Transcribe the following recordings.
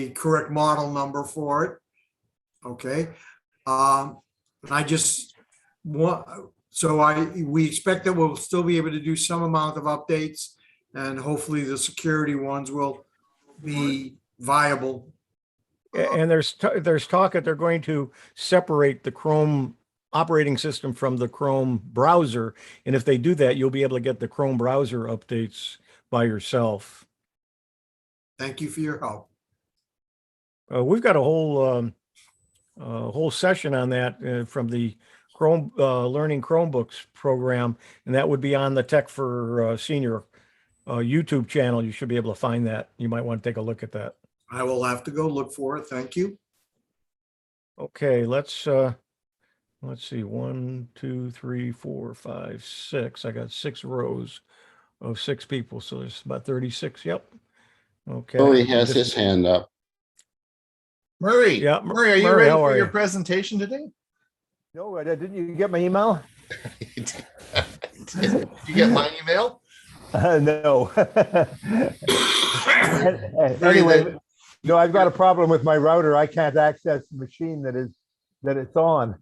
correct model number for it. Okay. And I just want, we expect that we'll still be able to do some amount of updates, and hopefully the security ones will be viable. And there's talk that they're going to separate the Chrome operating system from the Chrome browser. And if they do that, you'll be able to get the Chrome browser updates by yourself. Thank you for your help. We've got a whole session on that from the Chrome Learning Chromebooks program, and that would be on the Tech for Senior YouTube channel. You should be able to find that. You might want to take a look at that. I will have to go look for it. Thank you. Okay, let's see. 1, 2, 3, 4, 5, 6. I got 6 rows of 6 people, so there's about 36. Yep. Okay. Murray has his hand up. Murray, Yeah, Murray, are you Murray, ready how for are your you? presentation today? No, didn't you get my email? Did you get my email? No. Very Anyway, good. no, I've got a problem with my router. I can't access the machine that it's on.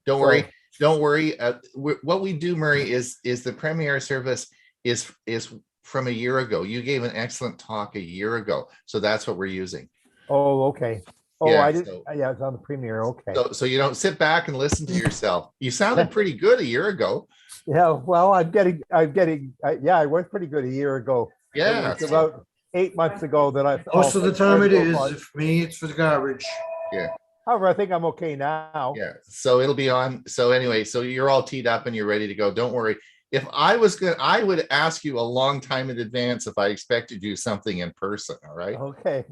Don't worry. Don't worry. What we do, Murray, is the Premiere service is from a year ago. You gave an excellent talk a year ago, so that's what we're using. Oh, okay. Oh, Yeah, I didn't. so- Yeah, it's on the Premiere. Okay. So you don't sit back and listen to yourself. You sounded pretty good a year ago. Yeah. Well, I was pretty good a year ago. Yeah. It's about 8 months ago that I. Most of the time it is. For me, it's for the garbage. However, I think I'm okay now. Yeah. So it'll be on. So anyway, so you're all teed up and you're ready to go. Don't worry. If I was good, I would ask you a long time in advance if I expected you something in person. All right. Okay.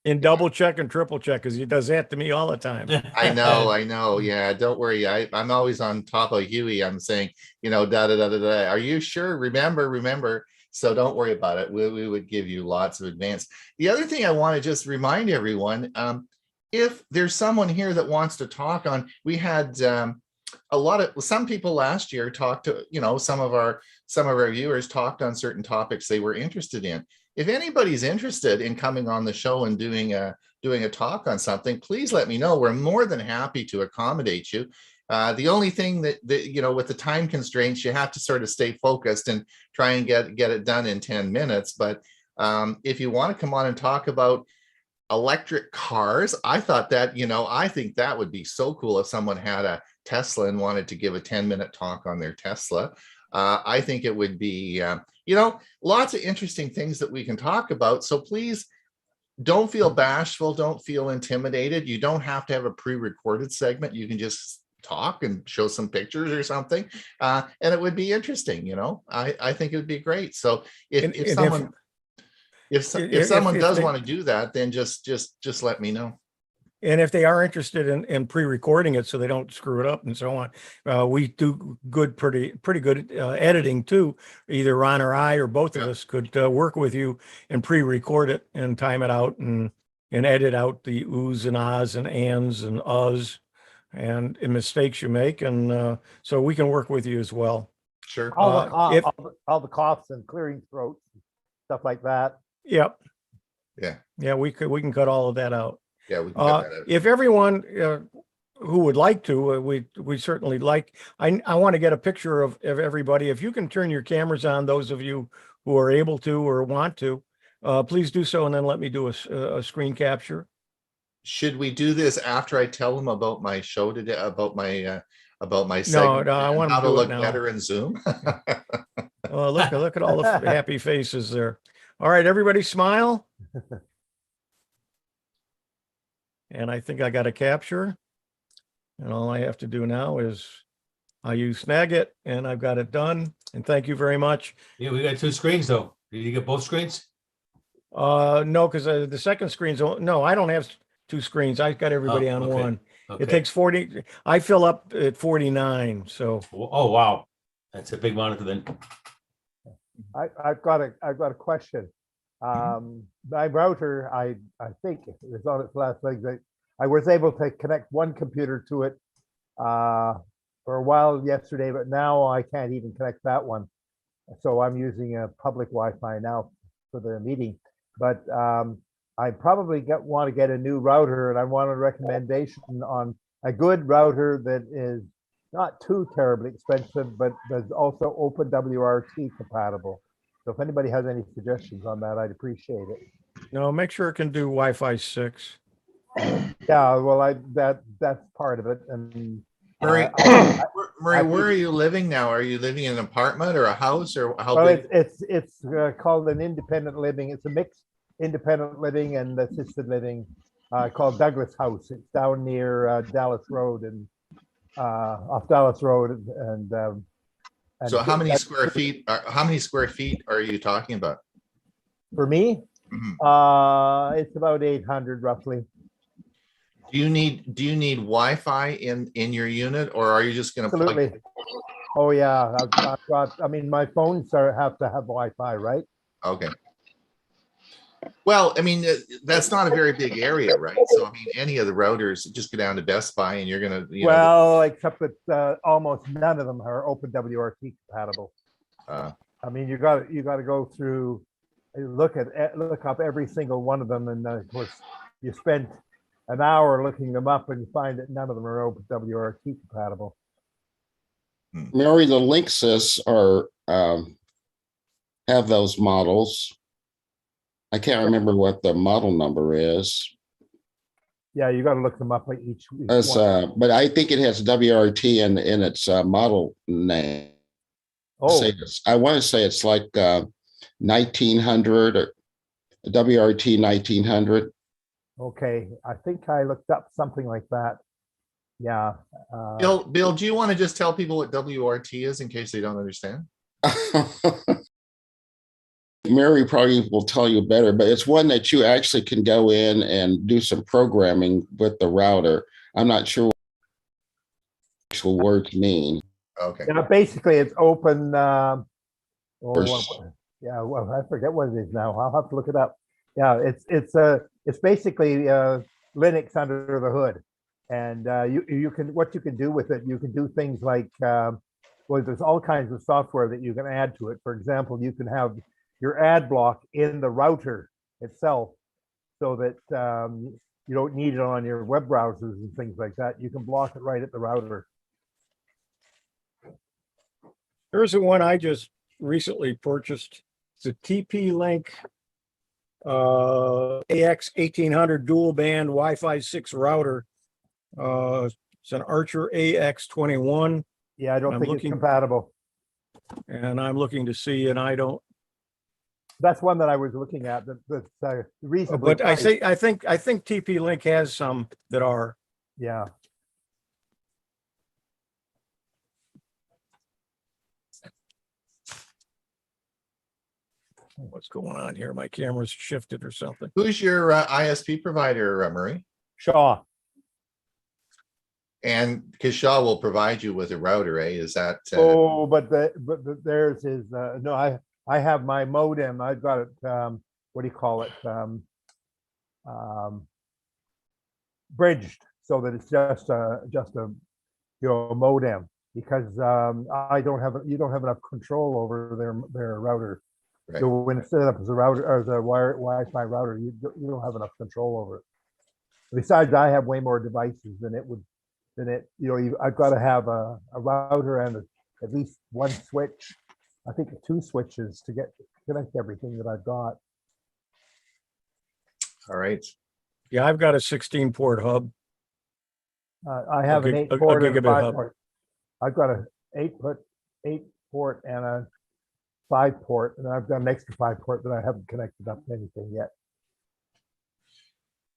And double check and triple check, because he does that to me all the time. I know. Yeah, don't worry. I'm always on top of Hewie. I'm saying, da da da da da. Are you sure? Remember. So don't worry about it. We would give you lots of advance. The other thing I want to just remind everyone, if there's someone here that wants to talk on, we had some people last year talked to, some of our viewers talked on certain topics they were interested in. If anybody's interested in coming on the show and doing a talk on something, please let me know. We're more than happy to accommodate you. The only thing that with the time constraints, you have to sort of stay focused and try and get it done in 10 minutes. But if you want to come on and talk about electric cars, I thought that, I think that would be so cool if someone had a Tesla and wanted to give a 10-minute talk on their Tesla. I think it would be, lots of interesting things that we can talk about. So please don't feel bashful. Don't feel intimidated. You don't have to have a pre-recorded segment. You can just talk and show some pictures or something. And it would be interesting. I think it would be great. So if someone does want to do that, then just let me know. And if they are interested in pre-recording it so they don't screw it up and so on, we do pretty good editing too. Either Ron or I or both of us could work with you and pre-record it and time it out and edit out the oohs and ahs and ands and uhs and mistakes you make. And so we can work with you as well. Sure. All the coughs and clearing throats, stuff like that. Yep. Yeah. We can cut all of that out. Yeah, we can cut that out. If everyone who would like to, we certainly like. I want to get a picture of everybody. If you can turn your cameras on, those of you who are able to or want to, please do so, and then let me do a screen capture. Should we do this after I tell them about my show today, about my segment? No, I want how to to do look it now. better in Zoom. Look at all the happy faces there. All right, everybody smile. And I think I got a capture. And all I have to do now is I use Snagit and I've got it done. And thank you very much. Yeah, we got 2 screens though. Did you get both screens? No, because the second screen's no, I don't have 2 screens. I've got everybody on okay. one. Okay. It takes 40. I fill up at 49. So Oh wow, that's a big monitor then. I've got a question. My router, I think it was on its last legs. I was able to connect one computer to it for a while yesterday, but now I can't even connect that one. So I'm using a public Wi-Fi now for the meeting. But I probably want to get a new router, and I want a recommendation on a good router that is not too terribly expensive, but that's also open WRT compatible. So if anybody has any suggestions on that, I'd appreciate it. No, make sure it can do Wi-Fi 6. Yeah, well, that's part of it, and Murray, I Murray, I where are think- you living now? Are you living in an apartment or a house, or how well, big? it's called an independent living. It's a mixed independent living and assisted living called Douglas House. It's down near Dallas Road and off Dallas Road and So how many that- square feet, how many square feet are you talking about? For me, Mhm. it's about 800 roughly. Do you need Wi-Fi in your unit, or are you just gonna plug? Absolutely. Oh yeah, I've got. I mean, my phones have to have Wi-Fi, right? Okay. Well, I mean, that's not a very big area, right? So I mean, any of the routers, just go down to Best Buy and you're gonna, Well, except that almost none of them are open WRT compatible. I mean, you got to go through, look up every single one of them, and of course, you spend an hour looking them up, and you find that none of them are open WRT compatible. Mary, the Linksys are have those models. I can't remember what the model number is. Yeah, you got to look them up by each As, one. but I think it has WRT in its model name. Oh, I want to say it's like 1900 or WRT 1900. okay. I think I looked up something like that. Yeah. Bill, do you want to just tell people what WRT is in case they don't understand? Mary probably will tell you better, but it's one that you actually can go in and do some programming with the router. I'm not sure what the actual words mean. Okay. Yeah, basically, it's open. Course. Yeah, well, I forget what it is now. I'll have to look it up. Yeah, it's basically Linux under the hood, and you can what you can do with it. You can do things like well, there's all kinds of software that you can add to it. For example, you can have your ad block in the router itself, so that you don't need it on your web browsers and things like that. You can block it right at the router. Here's the one I just recently purchased. It's a TP-Link AX 1800 dual band Wi-Fi 6 router. It's an Archer AX21, Yeah, I don't I'm think looking- it's compatible. and I'm looking to see, and I don't, That's one that I was looking at. That's reasonably but I priced. say, I think TP-Link has some that are. Yeah. What's going on here? My camera's shifted or something. Who's your ISP provider, Murray? Shaw. And because Shaw will provide you with a router, eh? Is that? Oh, but theirs is no. I have my modem. I've got it. What do you call it? Bridged, so that it's just a modem, because I don't have you don't have enough control over their router. Right. So when it's set up as a router or as a Wi-Fi router, you don't have enough control over it. Besides, I have way more devices than it would. I've got to have a router and at least one switch. I think 2 switches to connect everything that I've got. All right. Yeah, I've got a 16-port hub. I have an gig- 8 port and a gigabit 5 hub. port. I've got a 8 port and a 5 port, and I've got an extra 5 port that I haven't connected up to anything yet.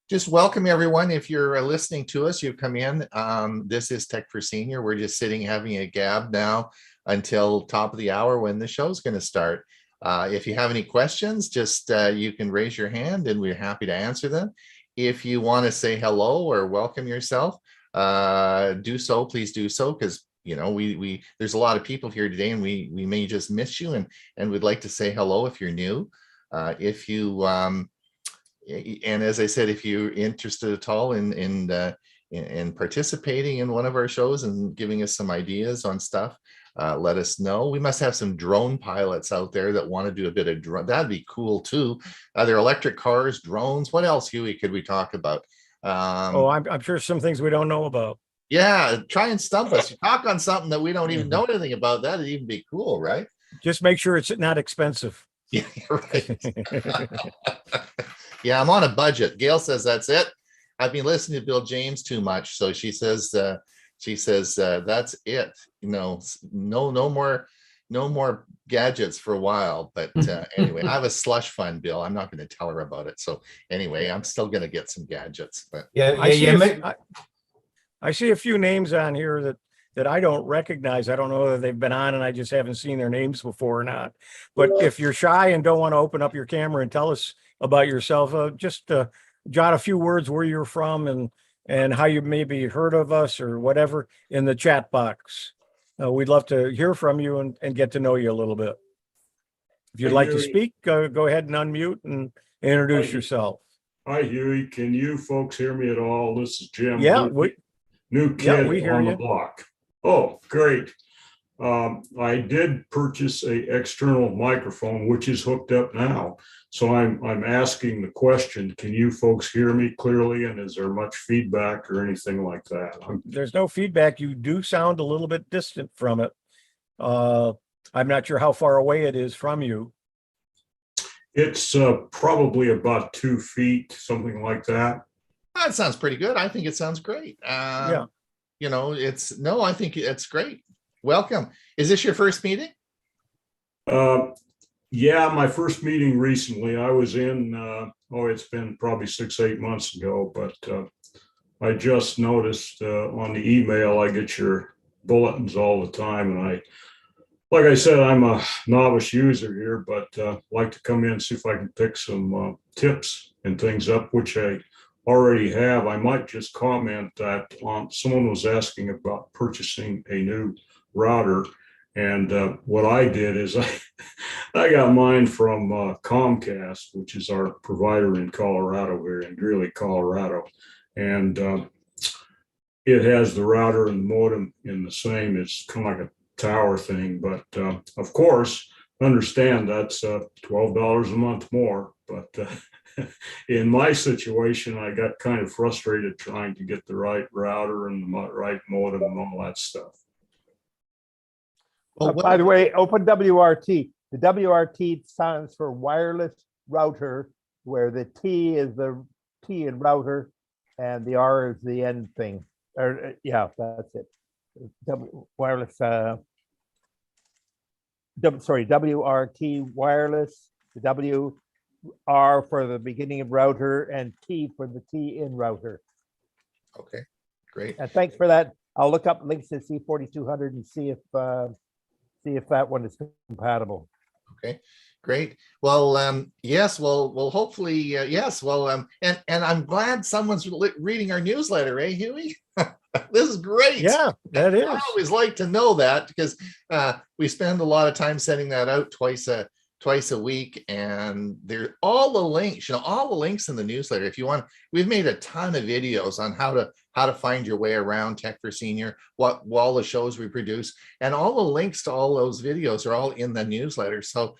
Just welcome everyone. If you're listening to us, you've come in. This is Tech for Senior. We're just sitting having a gab now until top of the hour when the show's going to start. If you have any questions, just you can raise your hand and we're happy to answer them. If you want to say hello or welcome yourself, do so. Please do so, because we there's a lot of people here today, and we may just miss you, and we'd like to say hello if you're new. If you and as I said, if you're interested at all in participating in one of our shows and giving us some ideas on stuff, let us know. We must have some drone pilots out there that want to do a bit of drone. That'd be cool too. Either electric cars, drones. What else, Huey, could we talk about? Oh, I'm sure some things we don't know about. Yeah, try and stump us. Talk on something that we don't even know anything about. That'd even be cool, right? Just make sure it's not expensive. Yeah, right. Yeah, I'm on a budget. Gail says that's it. I've been listening to Bill James too much, so she says that's it. No more gadgets for a while. But anyway, I have a slush fund, Bill. I'm not going to tell her about it. So anyway, I'm still going to get some gadgets. But I see a few names on here that I don't recognize. I don't know whether they've been on and I just haven't seen their names before or not. But if you're shy and don't want to open up your camera and tell us about yourself, just jot a few words where you're from and how you maybe heard of us or whatever in the chat box. We'd love to hear from you and get to know you a little bit. If you'd like to speak, go ahead and unmute and introduce yourself. Hi, Hewie. Can you folks hear me at all? This is Jim. Yeah, New kid we hear on you. the block. Oh, great. I did purchase a external microphone, which is hooked up now. So I'm asking the question, can you folks hear me clearly? And is there much feedback or anything like that? There's no feedback. You do sound a little bit distant from it. I'm not sure how far away it is from you. It's probably about 2 feet, something like that. that sounds pretty good. I think it sounds great. Yeah. I think it's great. Welcome. Is this your first meeting? Yeah, my first meeting recently. I was in, it's been probably 6-8 months ago, but I just noticed on the email, I get your bulletins all the time. And like I said, I'm a novice user here, but like to come in and see if I can pick some tips and things up, which I already have. I might just comment that someone was asking about purchasing a new router. And what I did is I got mine from Comcast, which is our provider in Colorado here in Greeley, Colorado. And it has the router and the modem in the same. It's kind of like a tower thing. But of course, understand that's $12 a month more. But in my situation, I got kind of frustrated trying to get the right router and the right modem and all that stuff. By the way, open WRT. The WRT stands for wireless router, where the T is the T in router and the R is the end thing. Yeah, that's it. Wireless. WRT wireless. The W R for the beginning of router and T for the T in router. Okay, great. And thanks for that. I'll look up links to C4200 and see if that one is compatible. Okay, great. Well, yes. Well, hopefully, yes. Well, and I'm glad someone's reading our newsletter, eh, Hewie? This is great. Yeah, that is. I always like to know that because we spend a lot of time sending that out twice a week, and there all the links, all the links in the newsletter. If you want, we've made a ton of videos on how to find your way around Tech for Senior, all the shows we produce, and all the links to all those videos are all in the newsletter. So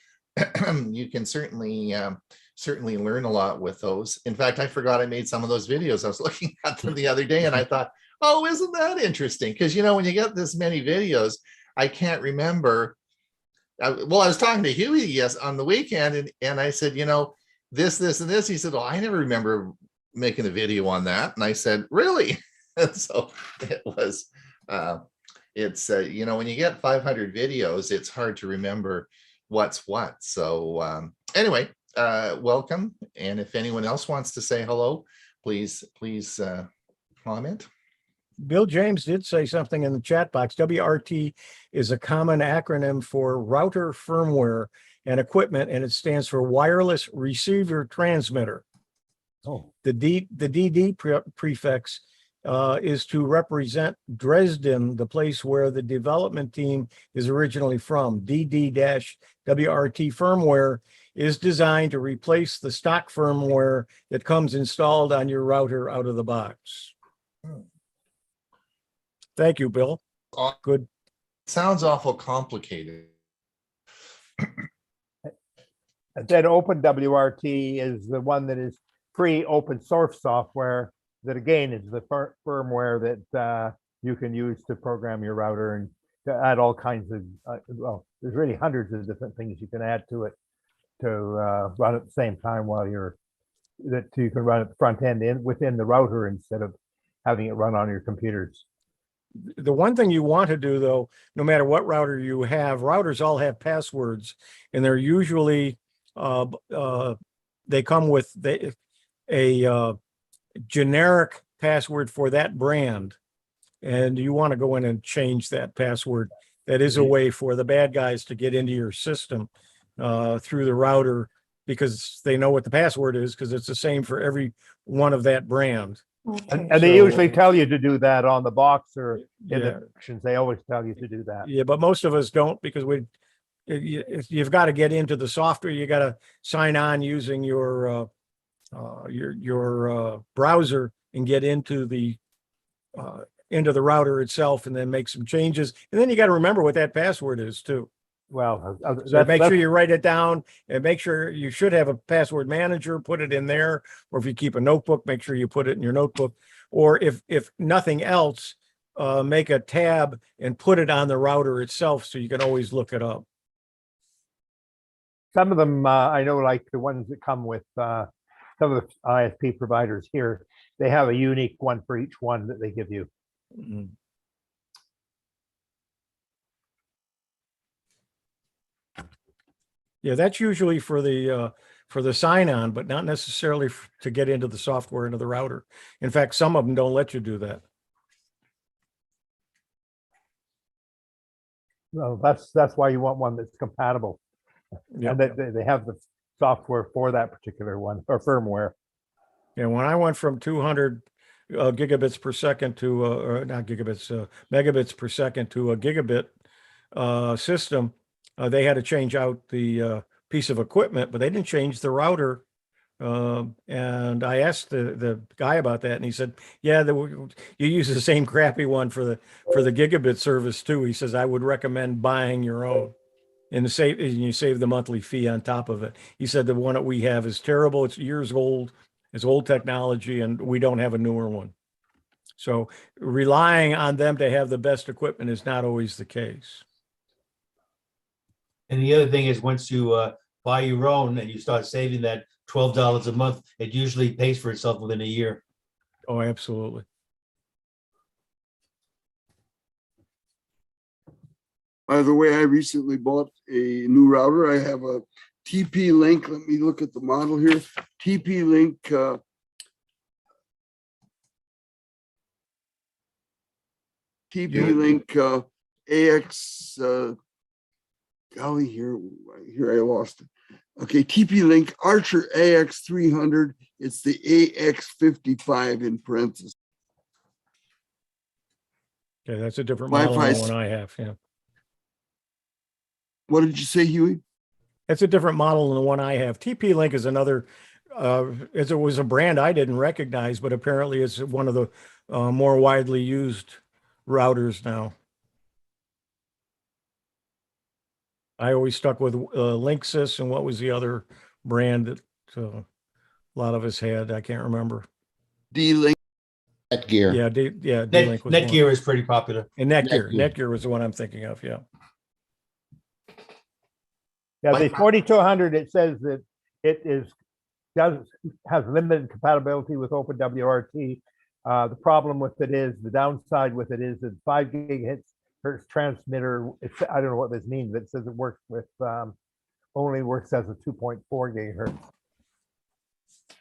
you can certainly learn a lot with those. In fact, I forgot I made some of those videos. I was looking at them the other day and I thought, oh, isn't that interesting? Because when you get this many videos, I can't remember. I was talking to Hewie on the weekend, and I said, this, and this. He said, "Oh, I never remember making a video on that." And I said, "Really?" And so it was. It's when you get 500 videos, it's hard to remember what's what. So anyway, welcome. And if anyone else wants to say hello, please comment. Bill James did say something in the chat box. WRT is a common acronym for router firmware and equipment, and it stands for wireless receiver transmitter. Oh, the DD prefix is to represent Dresden, the place where the development team is originally from. DD-WRT firmware is designed to replace the stock firmware that comes installed on your router out of the box. Thank you, Bill. Good Sounds awful complicated. And then OpenWRT is the one that is free open source software that again is the firmware that you can use to program your router and to add all kinds of, well, there's really hundreds of different things you can add to it to run at the same time while that you can run at the front end within the router instead of having it run on your computers. The one thing you want to do though, no matter what router you have, routers all have passwords, and they're usually they come with a generic password for that brand, and you want to go in and change that password. That is a way for the bad guys to get into your system through the router, because they know what the password is, because it's the same for every one of that brand. And they usually tell you to do that on the box or in Yeah. the directions. They always tell you to do that. Yeah, but most of us don't, because you've got to get into the software. You got to sign on using your browser and get into the router itself, and then make some changes. And then you got to remember what that password is too. Well, So make sure you write it down, and make sure you should have a password manager, put it in there. Or if you keep a notebook, make sure you put it in your notebook. Or if nothing else, make a tab and put it on the router itself so you can always look it up. some of them, I know, like the ones that come with some of the ISP providers here, they have a unique one for each one that they give you. Mhm. Yeah, that's usually for the sign-on, but not necessarily to get into the software, into the router. In fact, some of them don't let you do that. Well, that's why you want one that's compatible. Yep. And they have the software for that particular one, or firmware. Yeah, when I went from 200 gigabits per second to, or not gigabits, megabits per second to a gigabit system, they had to change out the piece of equipment, but they didn't change the router. And I asked the guy about that, and he said, "Yeah, you use the same crappy one for the gigabit service too." He says, "I would recommend buying your own, and you save the monthly fee on top of it." He said the one that we have is terrible. It's years old. It's old technology, and we don't have a newer one. So relying on them to have the best equipment is not always the case. And the other thing is, once you buy your own and you start saving that $12 a month, it usually pays for itself within a year. Oh, absolutely. By the way, I recently bought a new router. I have a TP-Link. Let me look at the model here. TP-Link AX golly, here I lost it. Okay, TP-Link Archer AX 300. It's the AX 55 in parentheses. Okay, that's a different model than the Wi-Fi. one I have. Yeah. What did you say, Hewie? It's a different model than the one I have. TP-Link is another, it was a brand I didn't recognize, but apparently it's one of the more widely used routers now. I always stuck with Linksys, and what was the other brand that a lot of us had? I can't remember. D-Link. Netgear. Yeah, D-Link was one. Netgear is pretty popular. And Netgear. Netgear. Netgear was the one I'm thinking of, yeah. Yeah, the 4200, it says that it has limited compatibility with OpenWRT. The problem with it is, the downside with it is that 5 gigahertz transmitter, I don't know what this means, but it says it works with only works as a 2.4 gigahertz.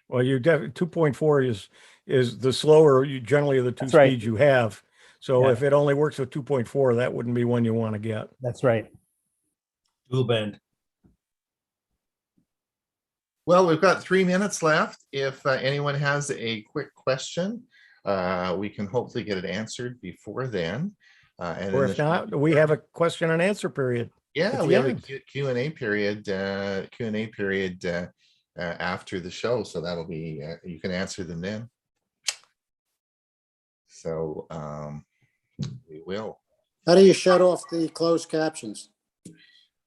Well, 2.4 is the slower, generally of the two That's right. speeds you have. So Yeah. if it only works with 2.4, that wouldn't be one you want to get. That's right. Dual band. Well, we've got 3 minutes left. If anyone has a quick question, we can hopefully get it answered before then. And Or in if the- not, we have a question and answer period. yeah, at we the have a end. Q&A period, after the show, so that'll be you can answer them then. So we will. How do you shut off the closed captions?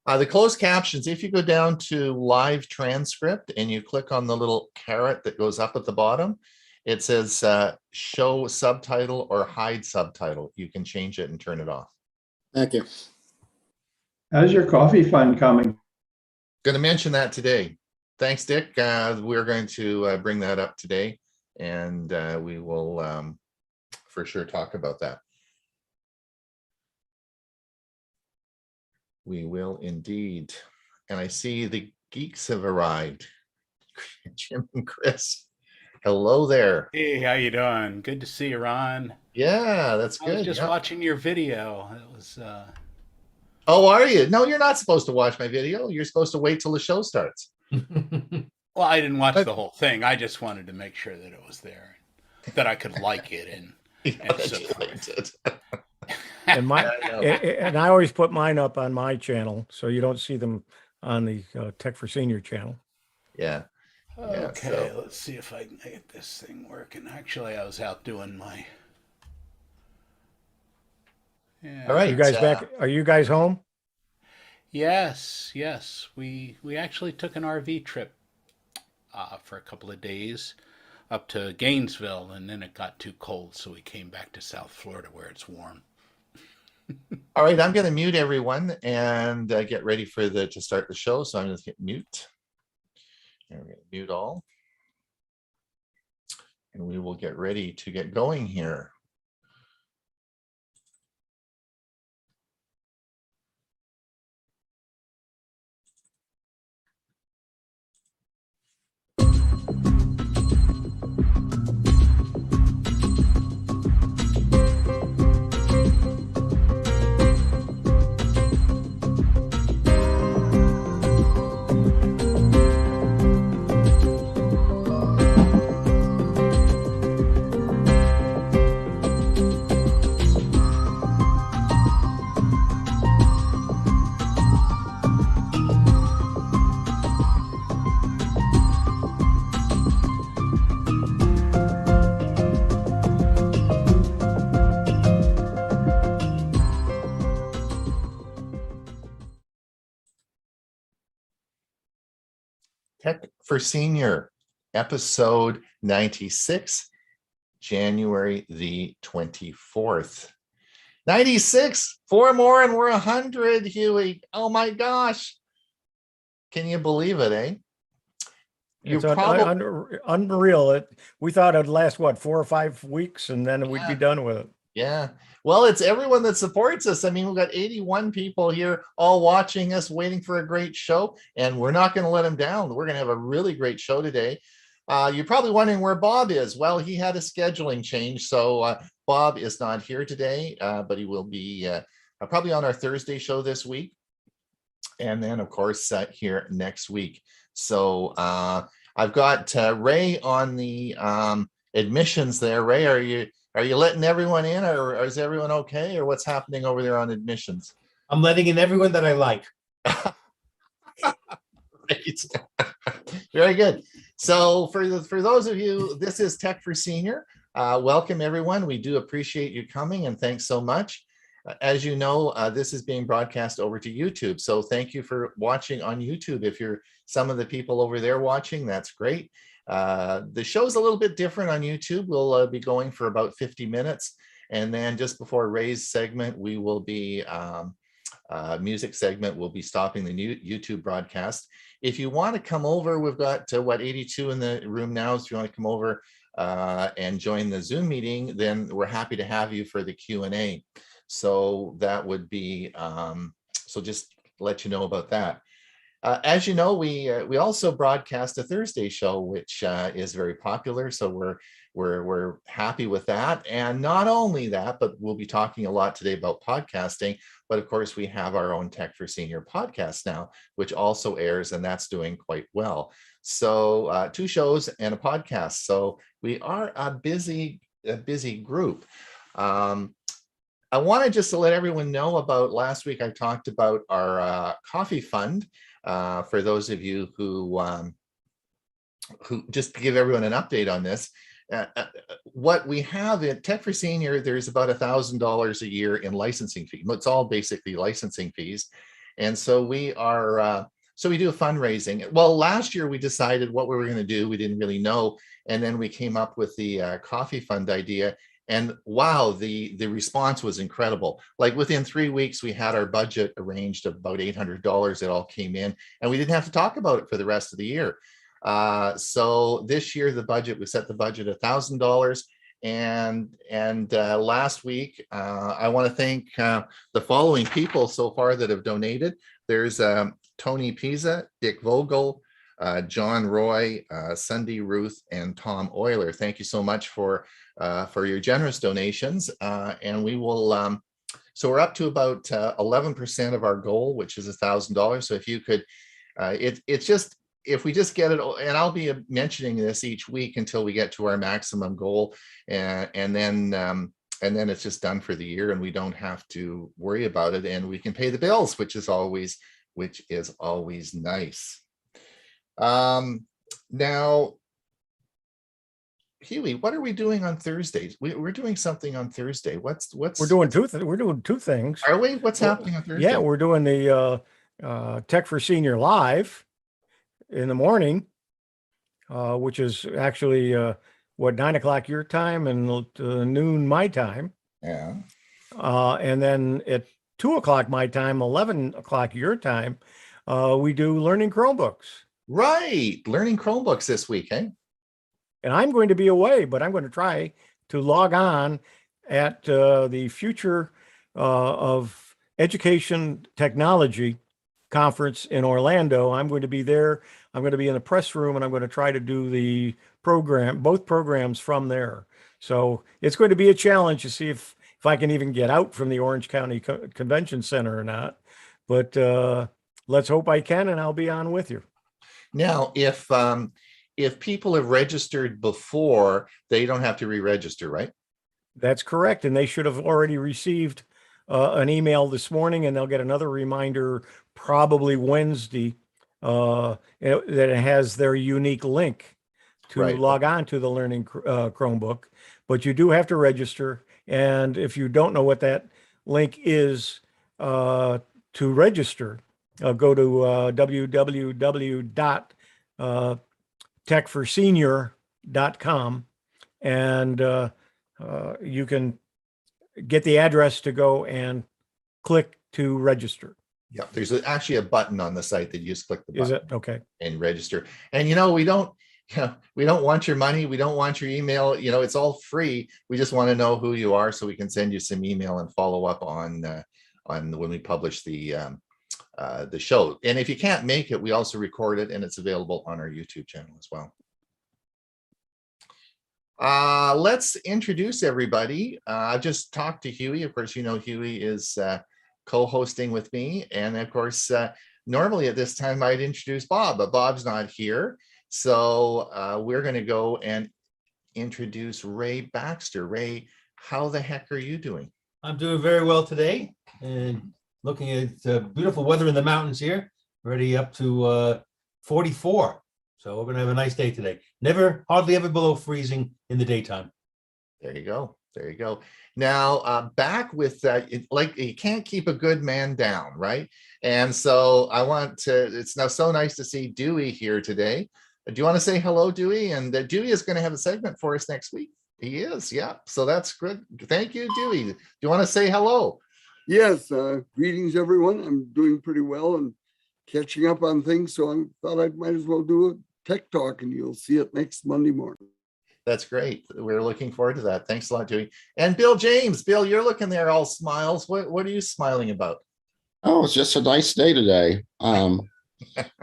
The closed captions, if you go down to live transcript and you click on the little caret that goes up at the bottom, it says show subtitle or hide subtitle. You can change it and turn it off. Thank you. How's your coffee fund coming? Going to mention that today. Thanks, Dick. We're going to bring that up today, and we will for sure talk about that. We will indeed. And I see the geeks have arrived. Jim and Chris. Hello there. Hey, how you doing? Good to see you, Ron. Yeah, that's I was good. just Yeah. watching your video. It was Oh, are you? No, you're not supposed to watch my video. You're supposed to wait till the show starts. well, I didn't watch the whole thing. I just wanted to make sure that it was there, that I could like it and so forth. And my, I know. and I always put mine up on my channel, so you don't see them on the Tech for Senior channel. Yeah. Yeah, Okay, so- let's see if I can get this thing working. Actually, I was out doing my. Yeah. All right. You guys back? Are you guys home? Yes, yes. We actually took an RV trip for a couple of days up to Gainesville, and then it got too cold, so we came back to South Florida where it's warm. All right, I'm going to mute everyone and get ready for to start the show. So I'm going to hit mute. And we're going to mute all. And we will get ready to get going here. Tech for Senior, episode 96, January the 24th. 96, 4 more and we're 100, Hewie. Oh my gosh. Can you believe it, eh? It's unreal. We thought it'd last, what, 4 or 5 weeks, and then we'd be done with it. Yeah. Well, it's everyone that supports us. I mean, we've got 81 people here all watching us, waiting for a great show, and we're not going to let them down. We're going to have a really great show today. You're probably wondering where Bob is. Well, he had a scheduling change, so Bob is not here today, but he will be probably on our Thursday show this week. And then, of course, here next week. So I've got Ray on the admissions there. Ray, are you letting everyone in, or is everyone okay, or what's happening over there on admissions? I'm letting in everyone that I like. Great. Very good. So for those of you, this is Tech for Senior. Welcome, everyone. We do appreciate you coming, and thanks so much. As you know, this is being broadcast over to YouTube. So thank you for watching on YouTube. If you're some of the people over there watching, that's great. The show's a little bit different on YouTube. We'll be going for about 50 minutes. And then just before Ray's segment, we will be, music segment, we'll be stopping the new YouTube broadcast. If you want to come over, we've got 82 in the room now. So if you want to come over and join the Zoom meeting, then we're happy to have you for the Q&A. So that would be, so just let you know about that. As you know, we also broadcast a Thursday show, which is very popular. So we're happy with that. And not only that, but we'll be talking a lot today about podcasting. But of course, we have our own Tech for Senior podcast now, which also airs, and that's doing quite well. So 2 shows and a podcast. So we are a busy group. I wanted just to let everyone know about last week. I talked about our coffee fund. For those of you who just to give everyone an update on this, what we have at Tech for Senior, there's about $1,000 a year in licensing fee. It's all basically licensing fees. And so we are, so we do a fundraising. Well, last year we decided what we were going to do. We didn't really know. And then we came up with the coffee fund idea. And wow, the response was incredible. Like within 3 weeks, we had our budget arranged of about $800. It all came in, and we didn't have to talk about it for the rest of the year. So this year, we set the budget $1,000. And last week, I want to thank the following people so far that have donated. There's Tony Pisa, Dick Vogel, John Roy, Sunday Ruth, and Tom Euler. Thank you so much for your generous donations. And we will, so we're up to about 11% of our goal, which is $1,000. So if you could, it's just, if we just get it, and I'll be mentioning this each week until we get to our maximum goal, and then it's just done for the year, and we don't have to worry about it, and we can pay the bills, which is always nice. Now, Hewie, what are we doing on Thursdays? We're doing something on Thursday. What's We're doing two things. Are we? What's happening on Thursday? Yeah, we're doing the Tech for Senior live in the morning, which is actually 9 o'clock your time and noon my time. Yeah. And then at 2 o'clock my time, 11 o'clock your time, we do Learning Chromebooks. Right. Learning Chromebooks this week, eh? And I'm going to be away, but I'm going to try to log on at the Future of Education Technology conference in Orlando. I'm going to be there. I'm going to be in the press room, and I'm going to try to do both programs from there. So it's going to be a challenge to see if I can even get out from the Orange County Convention Center or not. But let's hope I can, and I'll be on with you. Now, if people have registered before, they don't have to re-register, right? That's correct. And they should have already received an email this morning, and they'll get another reminder probably Wednesday that it has their unique link to log on to the Learning Chromebook. But you do have to register. And if you don't know what that link is to register, go to www.techforsenior.com, and you can get the address to go and click to register. Yeah, there's actually a button on the site that you just click the button. Is it? Okay. And register. And we don't want your money. We don't want your email. It's all free. We just want to know who you are so we can send you some email and follow up on when we publish the show. And if you can't make it, we also record it, and it's available on our YouTube channel as well. Let's introduce everybody. I've just talked to Hewie. Of course, Hewie is co-hosting with me. And of course, normally at this time, I'd introduce Bob, but Bob's not here. So we're going to go and introduce Ray Baxter. Ray, how the heck are you doing? I'm doing very well today, and looking at beautiful weather in the mountains here, already up to 44. So we're going to have a nice day today. Hardly ever below freezing in the daytime. There you go. There you go. Now, back with that, like you can't keep a good man down, right? And so it's now so nice to see Dewey here today. Do you want to say hello, Dewey? And Dewey is going to have a segment for us next week. He is, yeah. So that's good. Thank you, Dewey. Do you want to say hello? Yes, greetings, everyone. I'm doing pretty well and catching up on things. So I thought I might as well do a tech talk, and you'll see it next Monday morning. That's great. We're looking forward to that. Thanks a lot, Dewey. And Bill James. Bill, you're looking there all smiles. What are you smiling about? Oh, it's just a nice day today.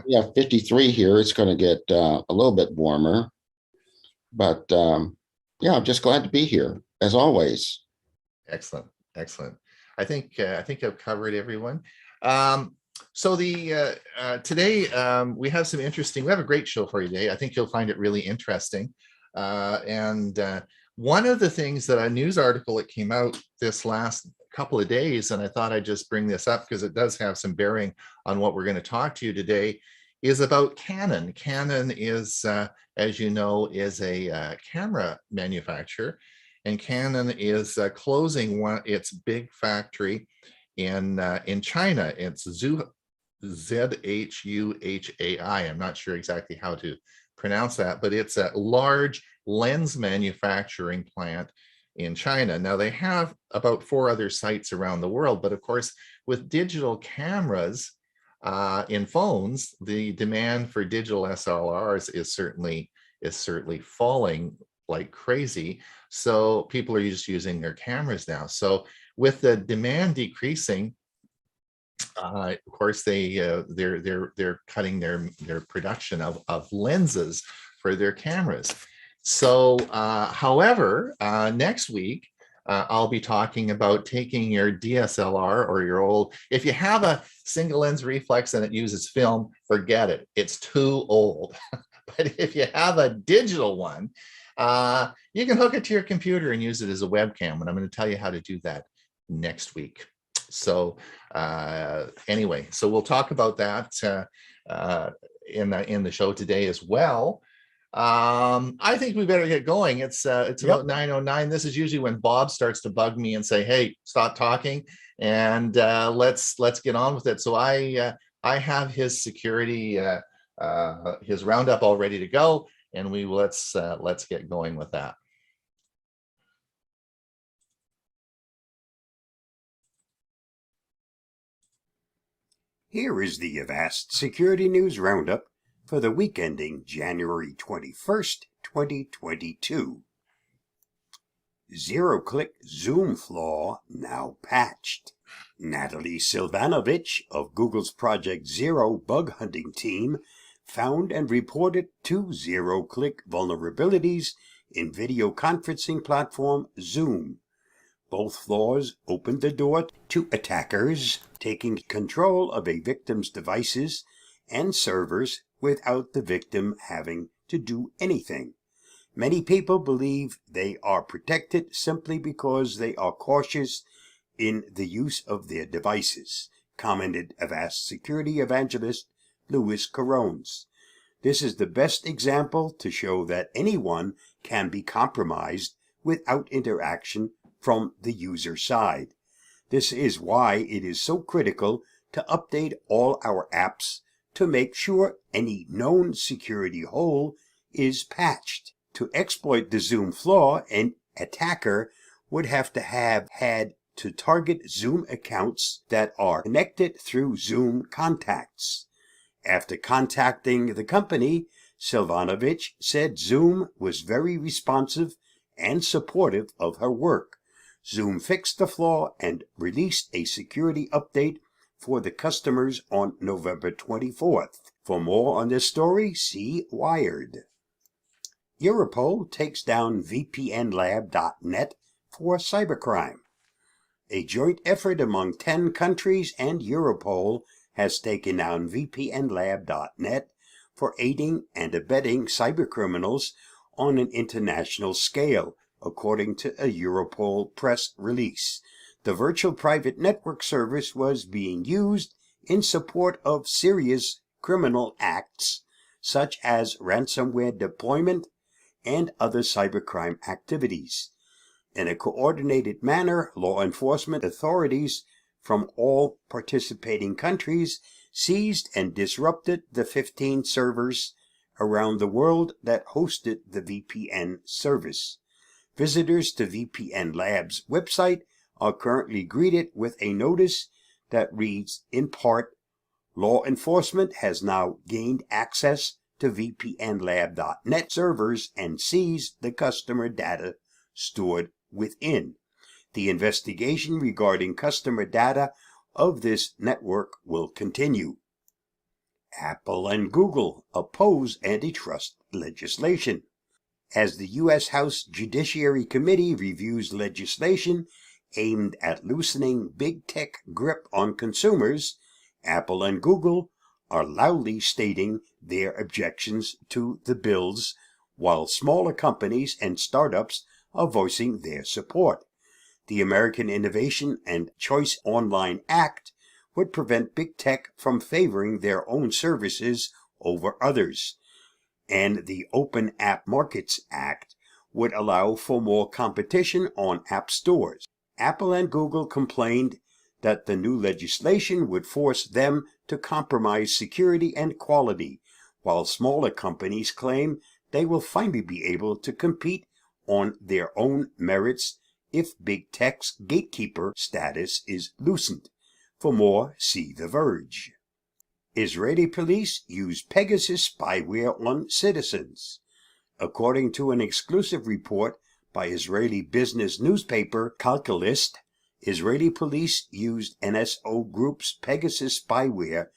We have 53 here. It's going to get a little bit warmer, but yeah, I'm just glad to be here as always. Excellent. Excellent. I think I've covered everyone. So today we have some interesting. We have a great show for you today. I think you'll find it really interesting. And one of the things that a news article that came out this last couple of days, and I thought I'd just bring this up because it does have some bearing on what we're going to talk to you today, is about Canon. Canon is, as you know, is a camera manufacturer, and Canon is closing its big factory in China. It's ZHUHAI. I'm not sure exactly how to pronounce that, but it's a large lens manufacturing plant in China. Now they have about 4 other sites around the world, but of course, with digital cameras in phones, the demand for digital SLRs is certainly falling like crazy. So people are just using their cameras now. So with the demand decreasing, of course, they're cutting their production of lenses for their cameras. So, however, next week I'll be talking about taking your DSLR or your old. If you have a single lens reflex and it uses film, forget it. It's too old. But if you have a digital one, you can hook it to your computer and use it as a webcam. And I'm going to tell you how to do that next week. So anyway, so we'll talk about that in the show today as well. I think we better get going. It's about 9:09. This is usually when Bob starts to bug me and say, "Hey, stop talking," and let's get on with it. So I have his security, his roundup all ready to go, and let's get going with that. Here is the Avast Security News Roundup for the week ending January 21st, 2022. Zero-click Zoom flaw now patched. Natalie Silvanovich of Google's Project Zero bug hunting team found and reported 2 zero-click vulnerabilities in video conferencing platform Zoom. Both flaws opened the door to attackers taking control of a victim's devices and servers without the victim having to do anything. Many people believe they are protected simply because they are cautious in the use of their devices, commented Avast security evangelist Louis Corones. This is the best example to show that anyone can be compromised without interaction from the user side. This is why it is so critical to update all our apps to make sure any known security hole is patched. To exploit the Zoom flaw, an attacker would have to have had to target Zoom accounts that are connected through Zoom contacts. After contacting the company, Silvanovich said Zoom was very responsive and supportive of her work. Zoom fixed the flaw and released a security update for the customers on November 24th. For more on this story, see Wired. Europol takes down VPNlab.net for cybercrime. A joint effort among 10 countries and Europol has taken down VPNlab.net for aiding and abetting cybercriminals on an international scale, according to a Europol press release. The virtual private network service was being used in support of serious criminal acts, such as ransomware deployment and other cybercrime activities. In a coordinated manner, law enforcement authorities from all participating countries seized and disrupted the 15 servers around the world that hosted the VPN service. Visitors to VPN Lab's website are currently greeted with a notice that reads, in part, law enforcement has now gained access to VPNlab.net servers and seized the customer data stored within. The investigation regarding customer data of this network will continue. Apple and Google oppose antitrust legislation. As the U.S. House Judiciary Committee reviews legislation aimed at loosening big tech grip on consumers, Apple and Google are loudly stating their objections to the bills, while smaller companies and startups are voicing their support. The American Innovation and Choice Online Act would prevent big tech from favoring their own services over others. And the Open App Markets Act would allow for more competition on app stores. Apple and Google complained that the new legislation would force them to compromise security and quality, while smaller companies claim they will finally be able to compete on their own merits if Big Tech's gatekeeper status is loosened. For more, see The Verge. Israeli police use Pegasus spyware on citizens. According to an exclusive report by Israeli business newspaper Calculist, Israeli police used NSO Group's Pegasus spyware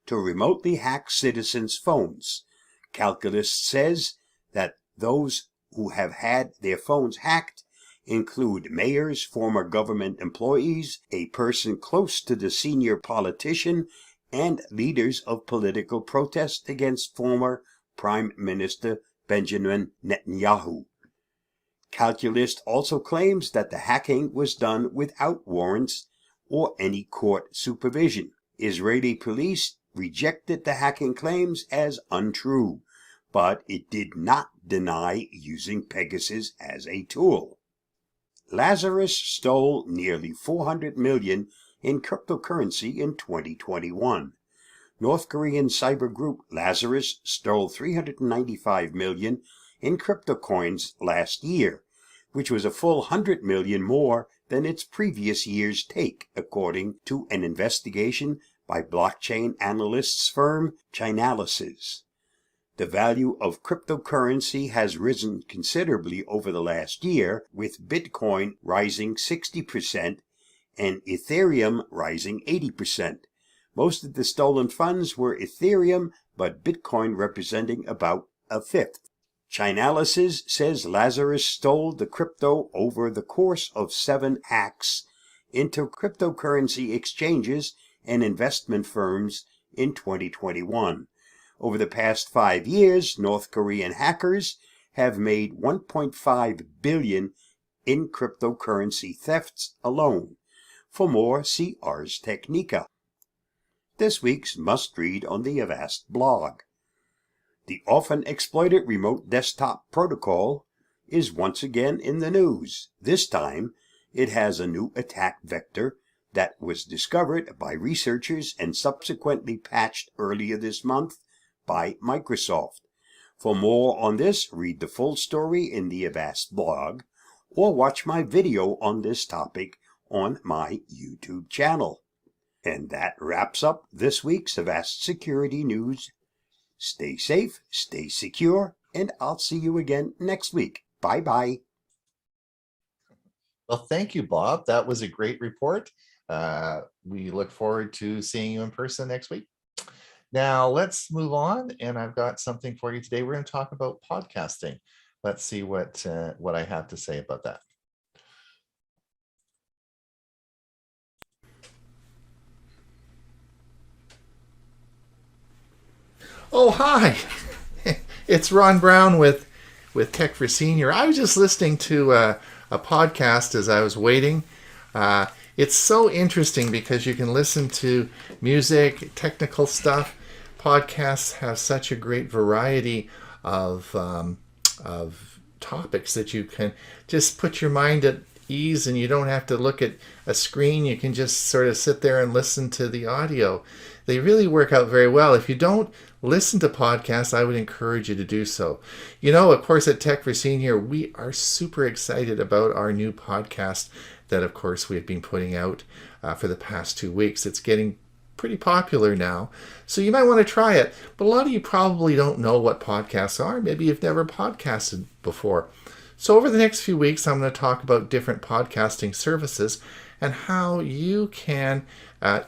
to remotely hack citizens' phones. Calculist says that those who have had their phones hacked include mayors, former government employees, a person close to the senior politician, and leaders of political protest against former Prime Minister Benjamin Netanyahu. Calculist also claims that the hacking was done without warrants or any court supervision. Israeli police rejected the hacking claims as untrue, but it did not deny using Pegasus as a tool. Lazarus stole nearly 400 million in cryptocurrency in 2021. North Korean cyber group Lazarus stole 395 million in crypto coins last year, which was a full 100 million more than its previous year's take, according to an investigation by blockchain analysts firm Chainalysis. The value of cryptocurrency has risen considerably over the last year, with Bitcoin rising 60% and Ethereum rising 80%. Most of the stolen funds were Ethereum, but Bitcoin representing about a fifth. Chainalysis says Lazarus stole the crypto over the course of 7 hacks into cryptocurrency exchanges and investment firms in 2021. Over the past 5 years, North Korean hackers have made 1.5 billion in cryptocurrency thefts alone. For more, see Ars Technica. This week's must-read on the Avast blog. The often exploited remote desktop protocol is once again in the news. This time, it has a new attack vector that was discovered by researchers and subsequently patched earlier this month by Microsoft. For more on this, read the full story in the Avast blog or watch my video on this topic on my YouTube channel. And that wraps up this week's Avast Security News. Stay safe, stay secure, and I'll see you again next week. Bye-bye. Well, thank you, Bob. That was a great report. We look forward to seeing you in person next week. Now let's move on, and I've got something for you today. We're going to talk about podcasting. Let's see what I have to say about that. Oh, hi. It's Ron Brown with Tech for Senior. I was just listening to a podcast as I was waiting. It's so interesting because you can listen to music, technical stuff. Podcasts have such a great variety of topics that you can just put your mind at ease, and you don't have to look at a screen. You can just sort of sit there and listen to the audio. They really work out very well. If you don't listen to podcasts, I would encourage you to do so. You know, of course, at Tech for Senior, we are super excited about our new podcast that, of course, we've been putting out for the past 2 weeks. It's getting pretty popular now, so you might want to try it. But a lot of you probably don't know what podcasts are. Maybe you've never podcasted before. So over the next few weeks, I'm going to talk about different podcasting services and how you can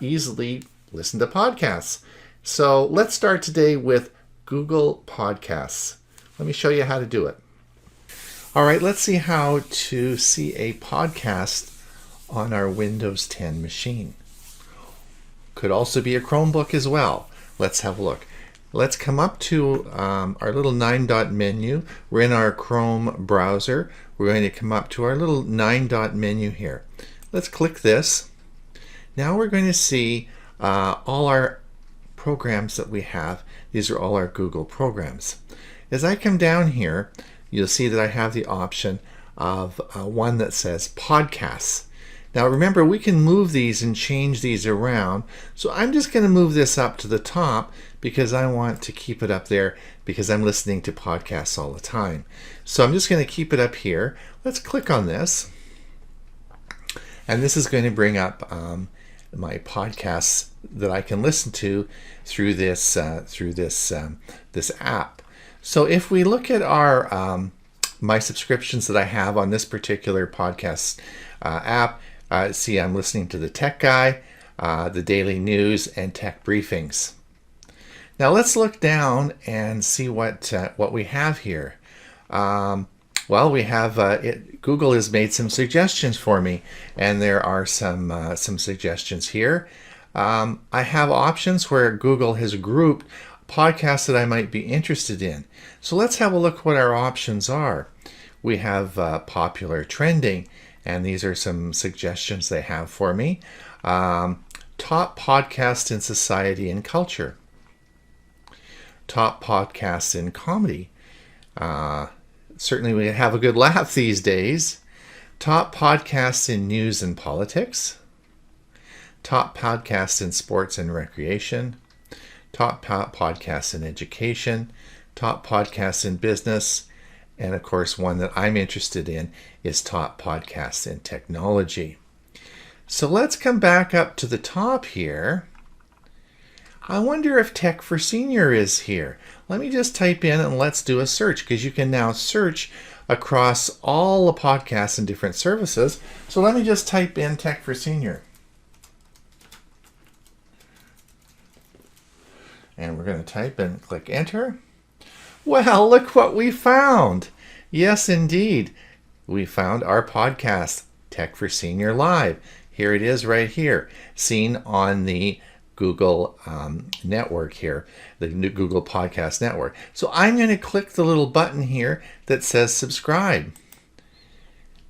easily listen to podcasts. So let's start today with Google Podcasts. Let me show you how to do it. All right, let's see how to see a podcast on our Windows 10 machine. Could also be a Chromebook as well. Let's have a look. Let's come up to our little 9-dot menu. We're in our Chrome browser. We're going to come up to our little 9-dot menu here. Let's click this. Now we're going to see all our programs that we have. These are all our Google programs. As I come down here, you'll see that I have the option of one that says podcasts. Now remember, we can move these and change these around. So I'm just going to move this up to the top because I want to keep it up there because I'm listening to podcasts all the time. So I'm just going to keep it up here. Let's click on this. And this is going to bring up my podcasts that I can listen to through this this app. So if we look at our my subscriptions that I have on this particular podcast app, see I'm listening to the Tech Guy, the Daily News, and Tech Briefings. Now let's look down and see what we have here. Well, we have Google has made some suggestions for me, and there are some suggestions here. I have options where Google has grouped podcasts that I might be interested in. So let's have a look what our options are. We have popular trending, and these are some suggestions they have for me. Top podcasts in society and culture. Top podcasts in comedy. Certainly we have a good laugh these days. Top podcasts in news and politics. Top podcasts in sports and recreation. Top podcasts in education. Top podcasts in business. And of course, one that I'm interested in is top podcasts in technology. So let's come back up to the top here. I wonder if Tech for Senior is here. Let me just type in and let's do a search, because you can now search across all the podcasts and different services. So let me just type in Tech for Senior. And we're going to type and click enter. Well, look what we found. Yes, indeed. We found our podcast, Tech for Senior Live. Here it is right here, seen on the Google network here, the new Google Podcast Network. So I'm going to click the little button here that says subscribe.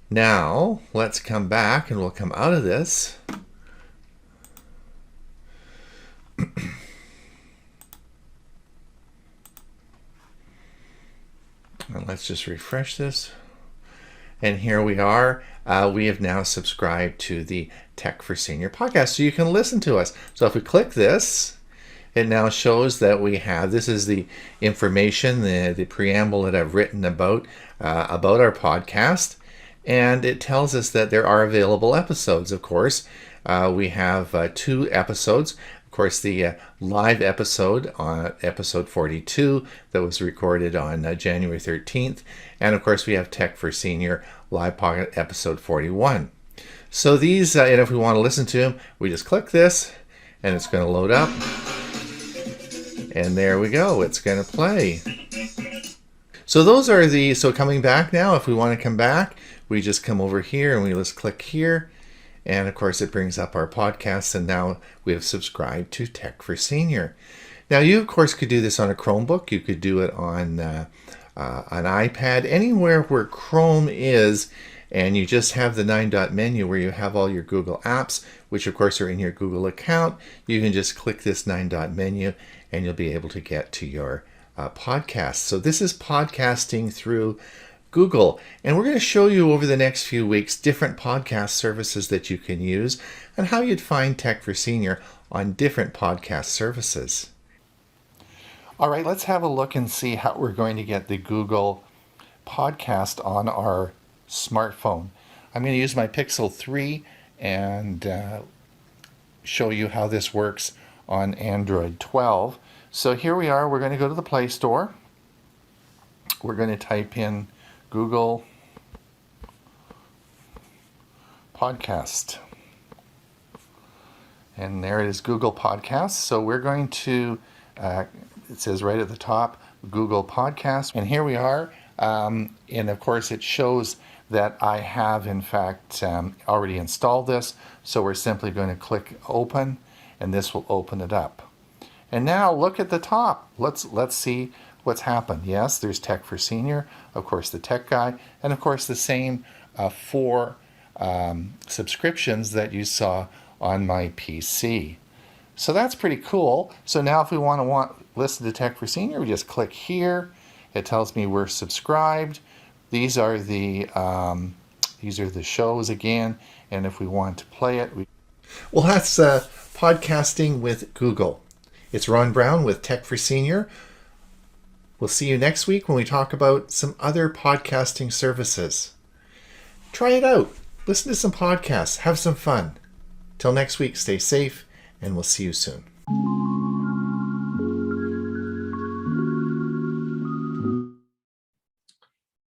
Now, let's come back and we'll come out of this. And let's just refresh this. And here we are. We have now subscribed to the Tech for Senior podcast, so you can listen to us. So if we click this, it now shows that we have, this is the information, the preamble that I've written about our podcast. And it tells us that there are available episodes, of course. We have 2 episodes. Of course, the live episode on episode 42 that was recorded on January 13th. And of course, we have Tech for Senior live pocket episode 41. So these, and if we want to listen to them, we just click this and it's going to load up. And there we go. It's going to play. So those are so coming back now, if we want to come back, we just come over here and we just click here. And of course, it brings up our podcasts, and now we have subscribed to Tech for Senior. Now, you of course could do this on a Chromebook. You could do it on an iPad, anywhere where Chrome is, and you just have the 9-dot menu where you have all your Google apps, which of course are in your Google account. You can just click this 9-dot menu, and you'll be able to get to your podcast. So this is podcasting through Google, and we're going to show you over the next few weeks different podcast services that you can use and how you'd find Tech for Senior on different podcast services. All right, let's have a look and see how we're going to get the Google podcast on our smartphone. I'm going to use my Pixel 3 and show you how this works on Android 12. So here we are. We're going to go to the Play Store. We're going to type in Google Podcast. And there it is, Google Podcast. So we're going to, it says right at the top, Google Podcast. And here we are. And of course, it shows that I have, in fact, already installed this. So we're simply going to click Open, and this will open it up. And now look at the top. Let's see what's happened. Yes, there's Tech for Senior, of course the Tech Guy, and of course the same 4 subscriptions that you saw on my PC. So that's pretty cool. So now if we want to listen to Tech for Senior, we just click here. It tells me we're subscribed. These are the shows again. And if we want to play it, well, that's podcasting with Google. It's Ron Brown with Tech for Senior. We'll see you next week when we talk about some other podcasting services. Try it out. Listen to some podcasts. Have some fun. Till next week, stay safe, and we'll see you soon.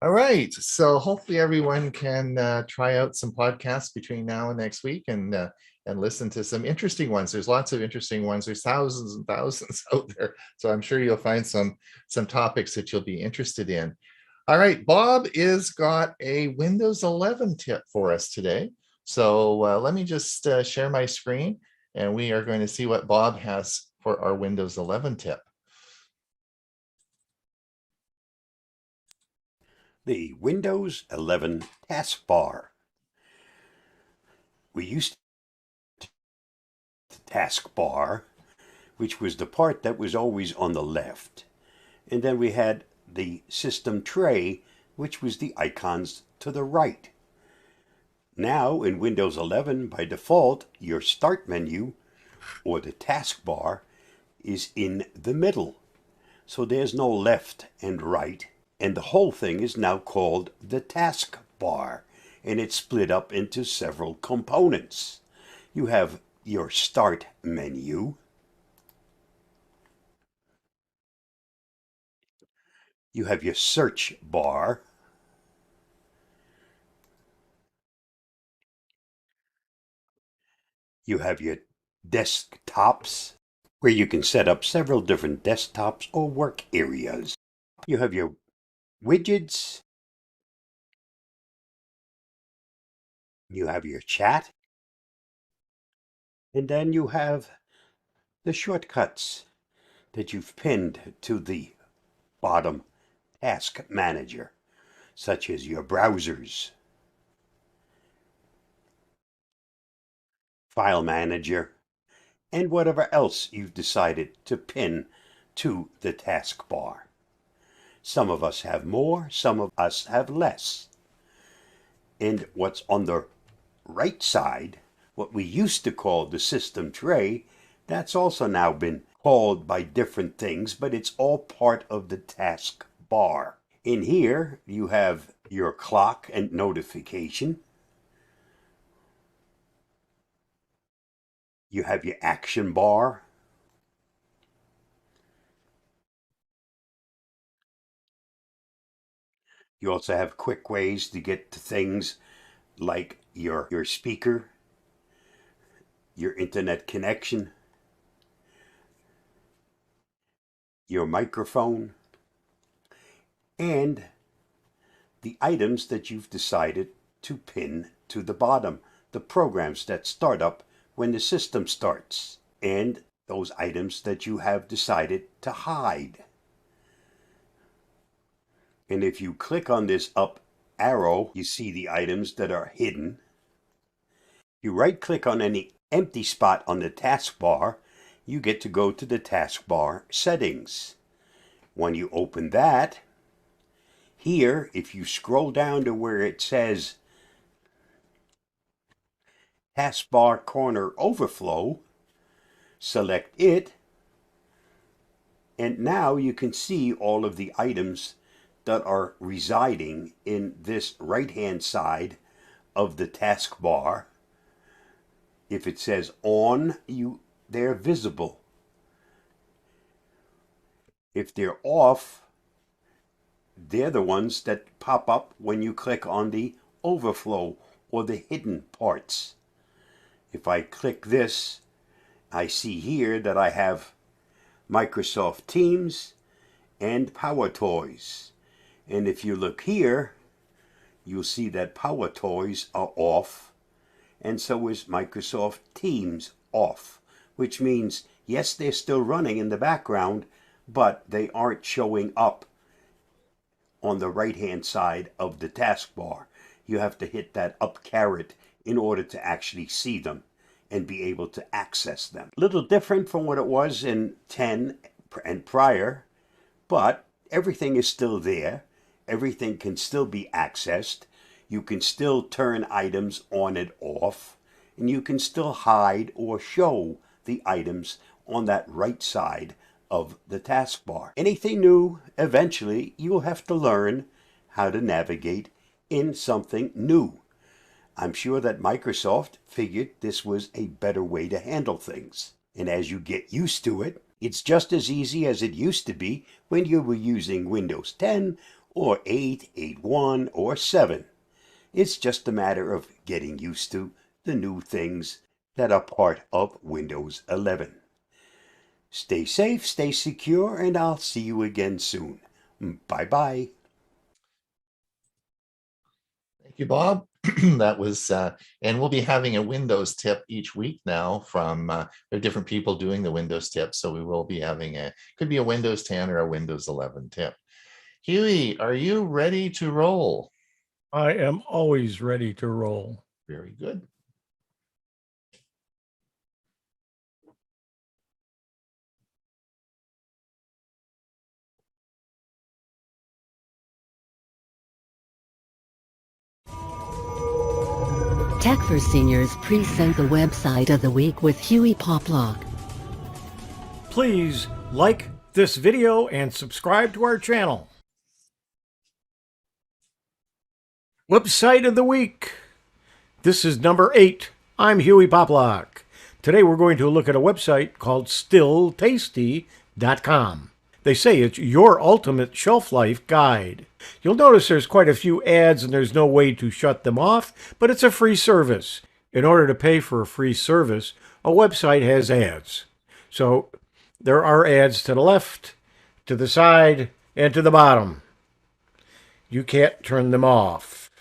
All right. So hopefully everyone can try out some podcasts between now and next week and listen to some interesting ones. There's lots of interesting ones. There's thousands and thousands out there. So I'm sure you'll find some topics that you'll be interested in. All right. Bob is got a Windows 11 tip for us today. So let me just share my screen and we are going to see what Bob has for our Windows 11 tip. The Windows 11 taskbar. We used the taskbar, which was the part that was always on the left. And then we had the system tray, which was the icons to the right. Now in Windows 11, by default, your start menu, or the taskbar, is in the middle. So there's no left and right. And the whole thing is now called the taskbar, and it's split up into several components. You have your start menu. You have your search bar. You have your desktops, where you can set up several different desktops or work areas. You have your widgets. You have your chat. And then you have the shortcuts that you've pinned to the bottom task manager, such as your browsers, file manager, and whatever else you've decided to pin to the taskbar. Some of us have more, some of us have less. And what's on the right side, what we used to call the system tray, that's also now been called by different things, but it's all part of the taskbar. In here, you have your clock and notification. You have your action bar. You also have quick ways to get to things like your speaker, your internet connection, your microphone, and the items that you've decided to pin to the bottom, the programs that start up when the system starts, and those items that you have decided to hide. And if you click on this up arrow, you see the items that are hidden. You right click on any empty spot on the taskbar, you get to go to the taskbar settings. When you open that, here, if you scroll down to where it says taskbar corner overflow, select it, and now you can see all of the items that are residing in this right-hand side of the taskbar. If it says on, they're visible. If they're off, they're the ones that pop up when you click on the overflow or the hidden parts. If I click this, I see here that I have Microsoft Teams and Power Toys. And if you look here, you'll see that Power Toys are off, and so is Microsoft Teams off, which means, yes, they're still running in the background, but they aren't showing up on the right-hand side of the taskbar. You have to hit that up caret in order to actually see them. and be able to access them. Little different from what it was in 10 and prior, but everything is still there. Everything can still be accessed. You can still turn items on and off, and you can still hide or show the items on that right side of the taskbar. Anything new, eventually you will have to learn how to navigate in something new. I'm sure that Microsoft figured this was a better way to handle things. And as you get used to it, it's just as easy as it used to be when you were using Windows 10 or 8, 8.1 or 7. It's just a matter of getting used to the new things that are part of Windows 11. Stay safe, stay secure, and I'll see you again soon. Bye-bye. Thank you, Bob. That was, and we'll be having a Windows tip each week now from there are different people doing the Windows tip. So we will be having could be a Windows 10 or a Windows 11 tip. Hewie, are you ready to roll? I am always ready to roll. Very good. Tech for Seniors present the website of the week with Hewie Poplock. Please like this video and subscribe to our channel. Website of the week. This is number 8. I'm Hewie Poplock. Today we're going to look at a website called stilltasty.com. They say it's your ultimate shelf life guide. You'll notice there's quite a few ads and there's no way to shut them off, but it's a free service. In order to pay for a free service, a website has ads. So there are ads to the left, to the side, and to the bottom. You can't turn them off.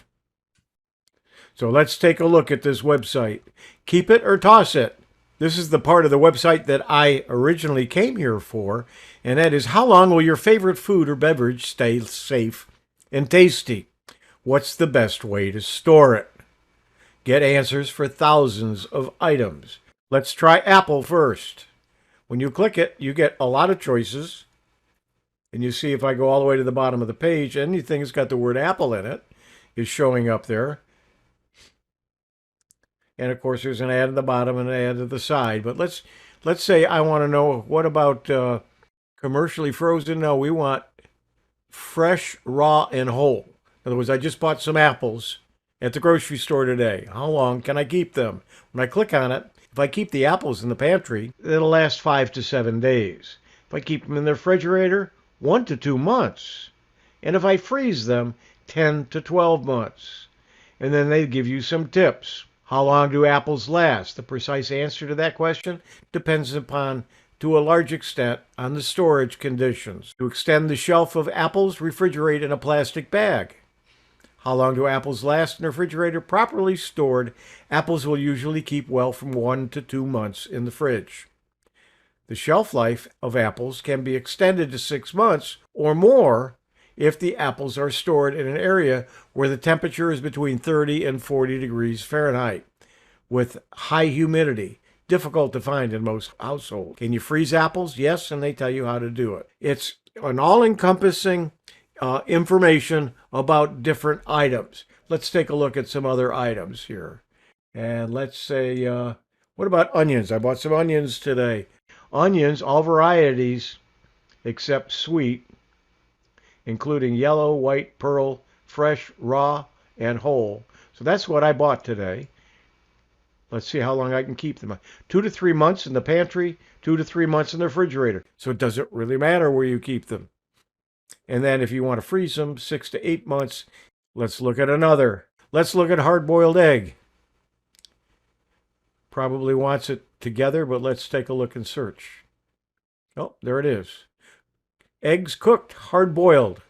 So let's take a look at this website. Keep it or toss it. This is the part of the website that I originally came here for, and that is how long will your favorite food or beverage stay safe and tasty? What's the best way to store it? Get answers for thousands of items. Let's try Apple first. When you click it, you get a lot of choices. And you see if I go all the way to the bottom of the page, anything that's got the word Apple in it is showing up there. And of course, there's an ad at the bottom and an ad at the side. But let's say I want to know, what about commercially frozen? No, we want fresh, raw, and whole. In other words, I just bought some apples at the grocery store today. How long can I keep them? When I click on it, if I keep the apples in the pantry, it'll last 5 to 7 days. If I keep them in the refrigerator, 1 to 2 months. And if I freeze them, 10 to 12 months. And then they give you some tips. How long do apples last? The precise answer to that question depends upon, to a large extent, on the storage conditions. To extend the shelf of apples, refrigerate in a plastic bag. How long do apples last in the refrigerator? Properly stored, apples will usually keep well from 1 to 2 months in the fridge. The shelf life of apples can be extended to 6 months or more if the apples are stored in an area where the temperature is between 30 and 40 degrees Fahrenheit, with high humidity, difficult to find in most households. Can you freeze apples? Yes, and they tell you how to do it. It's an all-encompassing information about different items. Let's take a look at some other items here. And let's say, what about onions? I bought some onions today. Onions, all varieties except sweet, including yellow, white, pearl, fresh, raw, and whole. So that's what I bought today. Let's see how long I can keep them. 2 to 3 months in the pantry, 2 to 3 months in the refrigerator. So it doesn't really matter where you keep them. And then if you want to freeze them, 6 to 8 months. Let's look at another. Let's look at hard-boiled egg. Probably wants it together, but let's take a look and search. Oh, there it is. Eggs cooked, hard-boiled.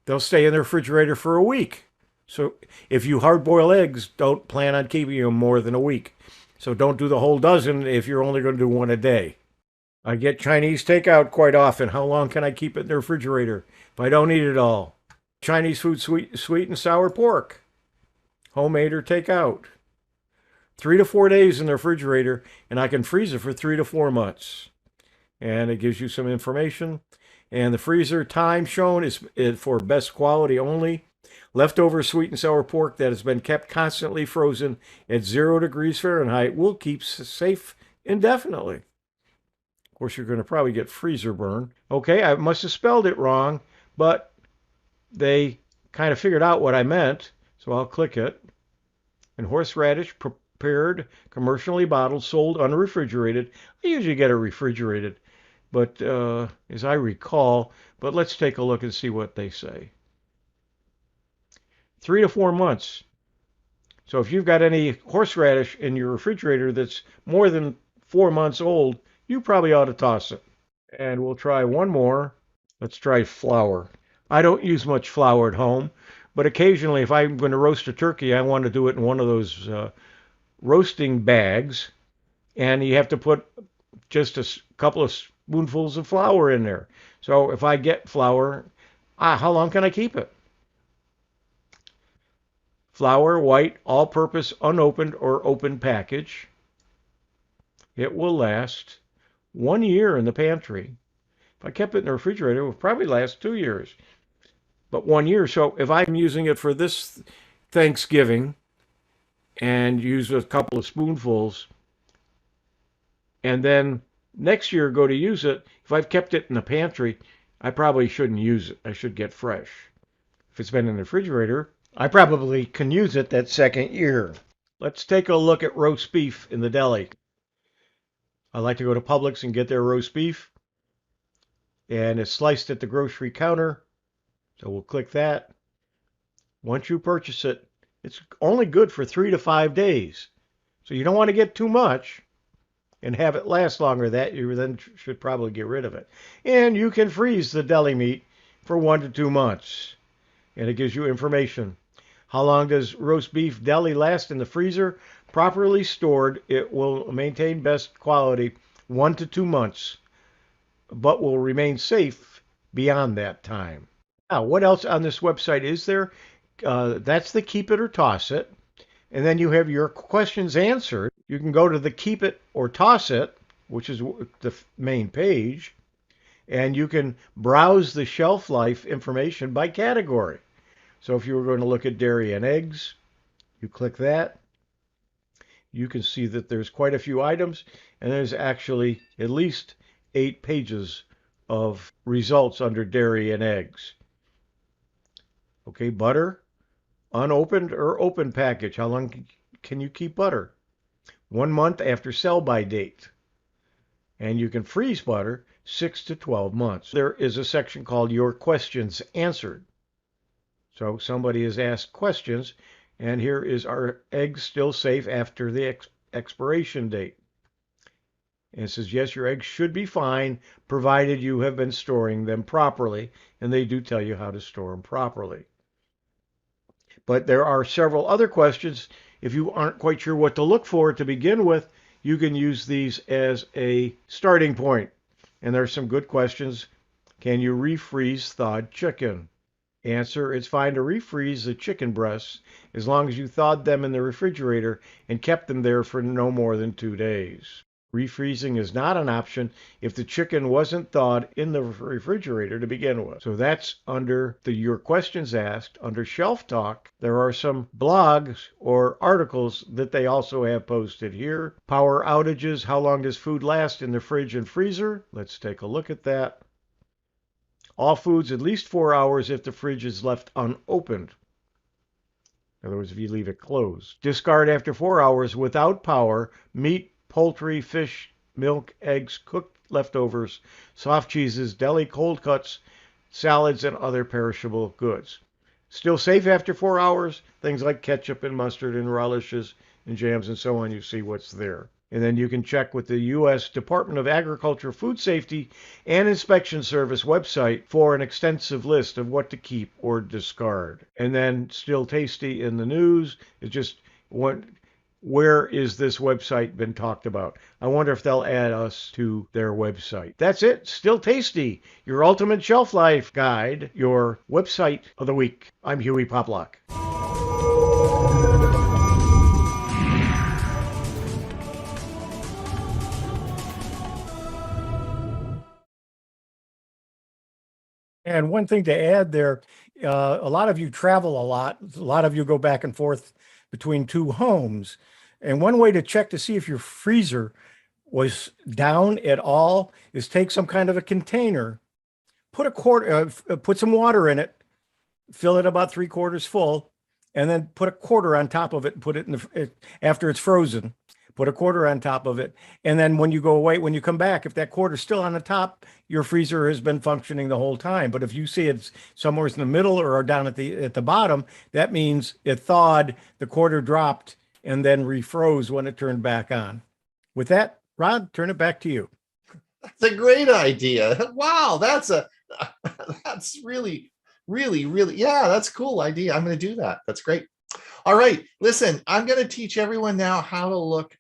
They'll stay in the refrigerator for a week. So if you hard-boil eggs, don't plan on keeping them more than a week. So don't do the whole dozen if you're only going to do one a day. I get Chinese takeout quite often. How long can I keep it in the refrigerator if I don't eat it all? Chinese food, sweet and sour pork. Homemade or takeout. 3 to 4 days in the refrigerator, and I can freeze it for 3 to 4 months. And it gives you some information. And the freezer time shown is for best quality only. Leftover sweet and sour pork that has been kept constantly frozen at 0 degrees Fahrenheit will keep safe indefinitely. Of course, you're going to probably get freezer burn. Okay, I must have spelled it wrong, but they kind of figured out what I meant, so I'll click it. And horseradish prepared, commercially bottled, sold unrefrigerated. I usually get it refrigerated, but as I recall, but let's take a look and see what they say. 3 to 4 months. So if you've got any horseradish in your refrigerator that's more than 4 months old, you probably ought to toss it. And we'll try one more. Let's try flour. I don't use much flour at home, but occasionally if I'm going to roast a turkey, I want to do it in one of those roasting bags, and you have to put just a couple of spoonfuls of flour in there. So if I get flour, how long can I keep it? Flour, white, all-purpose, unopened or open package. It will last 1 year in the pantry. If I kept it in the refrigerator, it would probably last 2 years. But 1 year, so if I'm using it for this Thanksgiving and use a couple of spoonfuls, and then next year go to use it, if I've kept it in the pantry, I probably shouldn't use it. I should get fresh. If it's been in the refrigerator, I probably can use it that second year. Let's take a look at roast beef in the deli. I like to go to Publix and get their roast beef. And it's sliced at the grocery counter. So we'll click that. Once you purchase it, it's only good for 3 to 5 days. So you don't want to get too much and have it last longer. That you then should probably get rid of it. And you can freeze the deli meat for 1 to 2 months. And it gives you information. How long does roast beef deli last in the freezer? Properly stored, it will maintain best quality 1 to 2 months, but will remain safe beyond that time. Now, what else on this website is there? That's the keep it or toss it. And then you have your questions answered. You can go to the keep it or toss it, which is the main page, and you can browse the shelf life information by category. So if you were going to look at dairy and eggs, you click that. You can see that there's quite a few items, and there's actually at least 8 pages of results under dairy and eggs. Okay, butter, unopened or open package. How long can you keep butter? 1 month after sell-by date. And you can freeze butter 6 to 12 months. There is a section called Your Questions Answered. So somebody has asked questions, and here is, are eggs still safe after the expiration date? And it says, yes, your eggs should be fine, provided you have been storing them properly, and they do tell you how to store them properly. But there are several other questions. If you aren't quite sure what to look for to begin with, you can use these as a starting point. And there are some good questions. Can you refreeze thawed chicken? Answer, it's fine to refreeze the chicken breasts as long as you thawed them in the refrigerator and kept them there for no more than 2 days. Refreezing is not an option if the chicken wasn't thawed in the refrigerator to begin with. So that's under the Your Questions Asked. Under Shelf Talk, there are some blogs or articles that they also have posted here. Power outages, how long does food last in the fridge and freezer? Let's take a look at that. All foods at least 4 hours if the fridge is left unopened. In other words, if you leave it closed. Discard after 4 hours without power, meat, poultry, fish, milk, eggs, cooked leftovers, soft cheeses, deli cold cuts, salads, and other perishable goods. Still safe after 4 hours, things like ketchup and mustard and relishes and jams and so on, you see what's there. And then you can check with the U.S. Department of Agriculture, Food Safety, and Inspection Service website for an extensive list of what to keep or discard. And then Still Tasty in the news is just where is this website been talked about? I wonder if they'll add us to their website. That's it. Still Tasty, your ultimate shelf life guide, your website of the week. I'm Hewie Poplock. And one thing to add there, a lot of you travel a lot. A lot of you go back and forth between two homes. And one way to check to see if your freezer was down at all is take some kind of a container, put put some water in it, fill it about 3/4 full, and then put a quarter on top of it and put it in after it's frozen. Put a quarter on top of it. And then when you go away, when you come back, if that quarter's still on the top, your freezer has been functioning the whole time. But if you see it's somewhere in the middle or down at the bottom, that means it thawed, the quarter dropped, and then refroze when it turned back on. With that, Rod, turn it back to you. That's a great idea. Wow, that's really, yeah, that's a cool idea. I'm going to do that. That's great. All right, listen, I'm going to teach everyone now how to look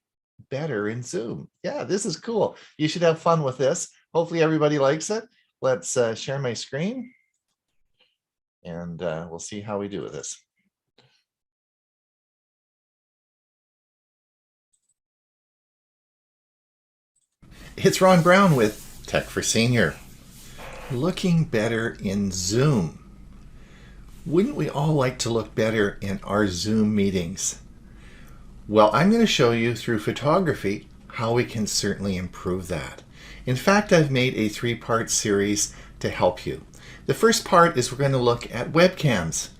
better in Zoom. Yeah, this is cool. You should have fun with this. Hopefully everybody likes it. Let's share my screen and we'll see how we do with this. It's Ron Brown with Tech for Senior. Looking better in Zoom. Wouldn't we all like to look better in our Zoom meetings? Well, I'm going to show you through photography how we can certainly improve that. In fact, I've made a 3-part series to help you. The first part is we're going to look at webcams,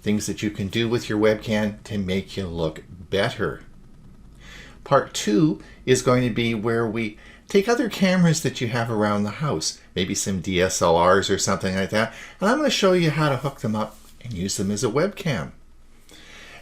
things that you can do with your webcam to make you look better. Part 2 is going to be where we take other cameras that you have around the house, maybe some DSLRs or something like that, and I'm going to show you how to hook them up and use them as a webcam.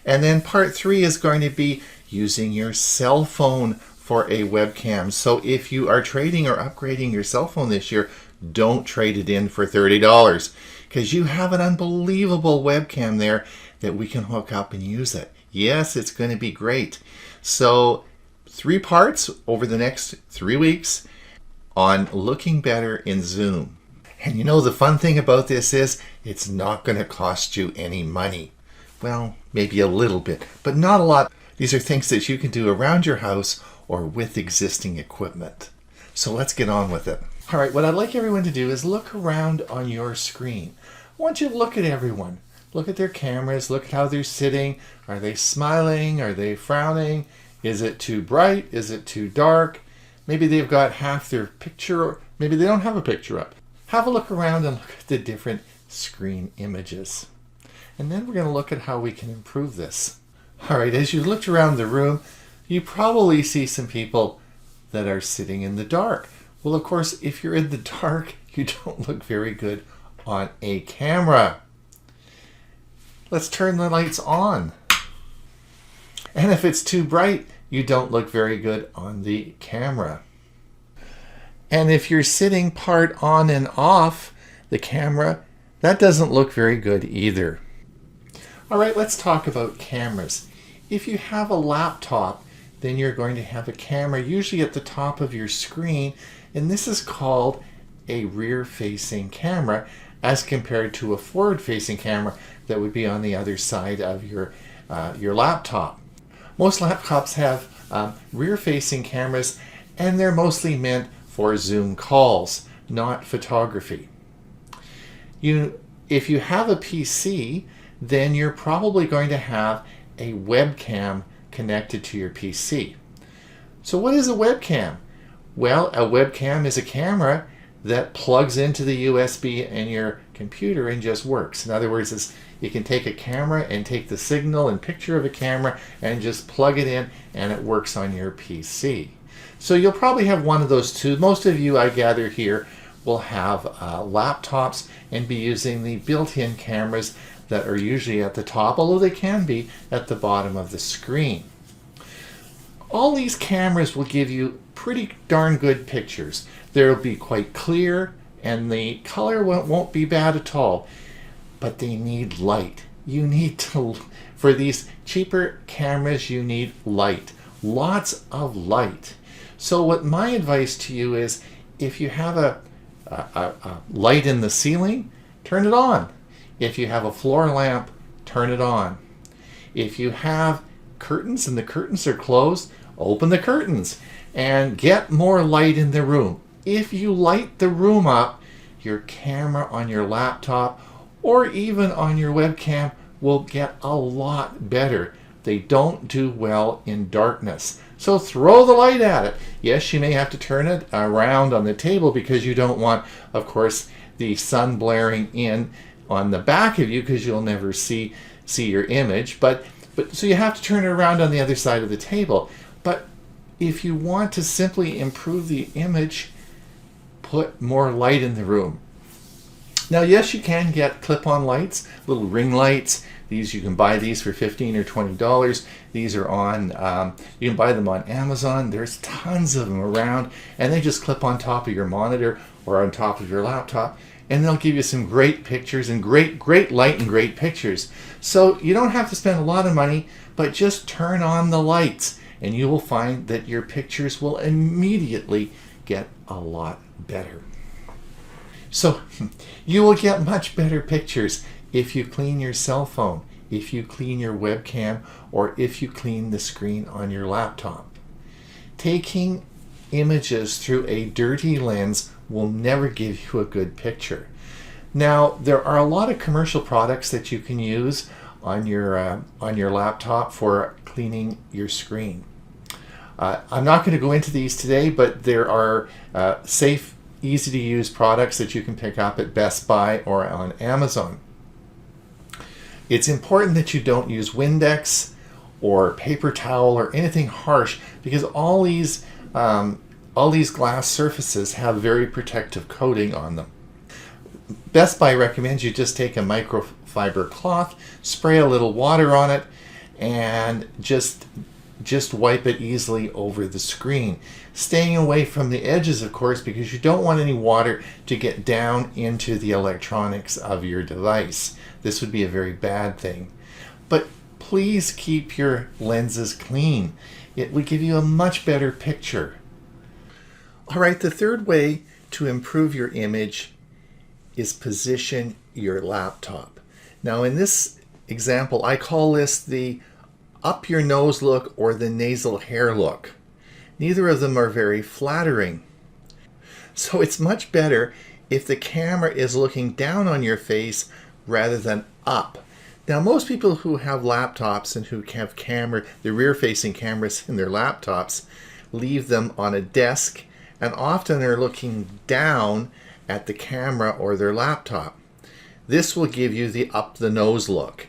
And then part 3 is going to be using your cell phone for a webcam. So if you are trading or upgrading your cell phone this year, don't trade it in for $30 because you have an unbelievable webcam there that we can hook up and use it. Yes, it's going to be great. So 3 parts over the next 3 weeks on looking better in Zoom. And you know, the fun thing about this is it's not going to cost you any money. Well, maybe a little bit, but not a lot. These are things that you can do around your house or with existing equipment. So let's get on with it. All right, what I'd like everyone to do is look around on your screen. I want you to look at everyone. Look at their cameras, look at how they're sitting. Are they smiling? Are they frowning? Is it too bright? Is it too dark? Maybe they've got half their picture, maybe they don't have a picture up. Have a look around and look at the different screen images. And then we're going to look at how we can improve this. All right, as you looked around the room, you probably see some people that are sitting in the dark. Well, of course, if you're in the dark, you don't look very good on a camera. Let's turn the lights on. And if it's too bright, you don't look very good on the camera. And if you're sitting part on and off the camera, that doesn't look very good either. All right, let's talk about cameras. If you have a laptop, then you're going to have a camera usually at the top of your screen, and this is called a rear-facing camera as compared to a forward-facing camera that would be on the other side of your laptop. Most laptops have rear-facing cameras, and they're mostly meant for Zoom calls, not photography. If you have a PC, then you're probably going to have a webcam connected to your PC. So what is a webcam? Well, a webcam is a camera that plugs into the USB in your computer and just works. In other words, you can take a camera and take the signal and picture of a camera and just plug it in and it works on your PC. So you'll probably have one of those two. Most of you, I gather here, will have laptops and be using the built-in cameras that are usually at the top, although they can be at the bottom of the screen. All these cameras will give you pretty darn good pictures. They'll be quite clear and the color won't be bad at all, but they need light. You need to, for these cheaper cameras, you need light, lots of light. So what my advice to you is, if you have a light in the ceiling, turn it on. If you have a floor lamp, turn it on. If you have curtains and the curtains are closed, open the curtains and get more light in the room. If you light the room up, your camera on your laptop or even on your webcam will get a lot better. They don't do well in darkness. So throw the light at it. Yes, you may have to turn it around on the table because you don't want, of course, the sun blaring in on the back of you because you'll never see your image. But so you have to turn it around on the other side of the table. But if you want to simply improve the image, put more light in the room. Now, yes, you can get clip-on lights, little ring lights. These, you can buy these for $15 or $20. These are on, you can buy them on Amazon. There's tons of them around, and they just clip on top of your monitor or on top of your laptop, and they'll give you some great pictures and great light and great pictures. So you don't have to spend a lot of money, but just turn on the lights, and you will find that your pictures will immediately get a lot better. So you will get much better pictures if you clean your cell phone, if you clean your webcam, or if you clean the screen on your laptop. Taking images through a dirty lens will never give you a good picture. Now, there are a lot of commercial products that you can use on your laptop for cleaning your screen. I'm not going to go into these today, but there are safe, easy to use products that you can pick up at Best Buy or on Amazon. It's important that you don't use Windex or paper towel or anything harsh because all these glass surfaces have very protective coating on them. Best Buy recommends you just take a microfiber cloth, spray a little water on it, and just wipe it easily over the screen. Staying away from the edges, of course, because you don't want any water to get down into the electronics of your device. This would be a very bad thing. But please keep your lenses clean. It would give you a much better picture. All right, the third way to improve your image is position your laptop. Now, in this example, I call this the up your nose look or the nasal hair look. Neither of them are very flattering. So it's much better if the camera is looking down on your face rather than up. Now, most people who have laptops and who have the rear-facing cameras in their laptops leave them on a desk, and often they're looking down at the camera or their laptop. This will give you the up the nose look.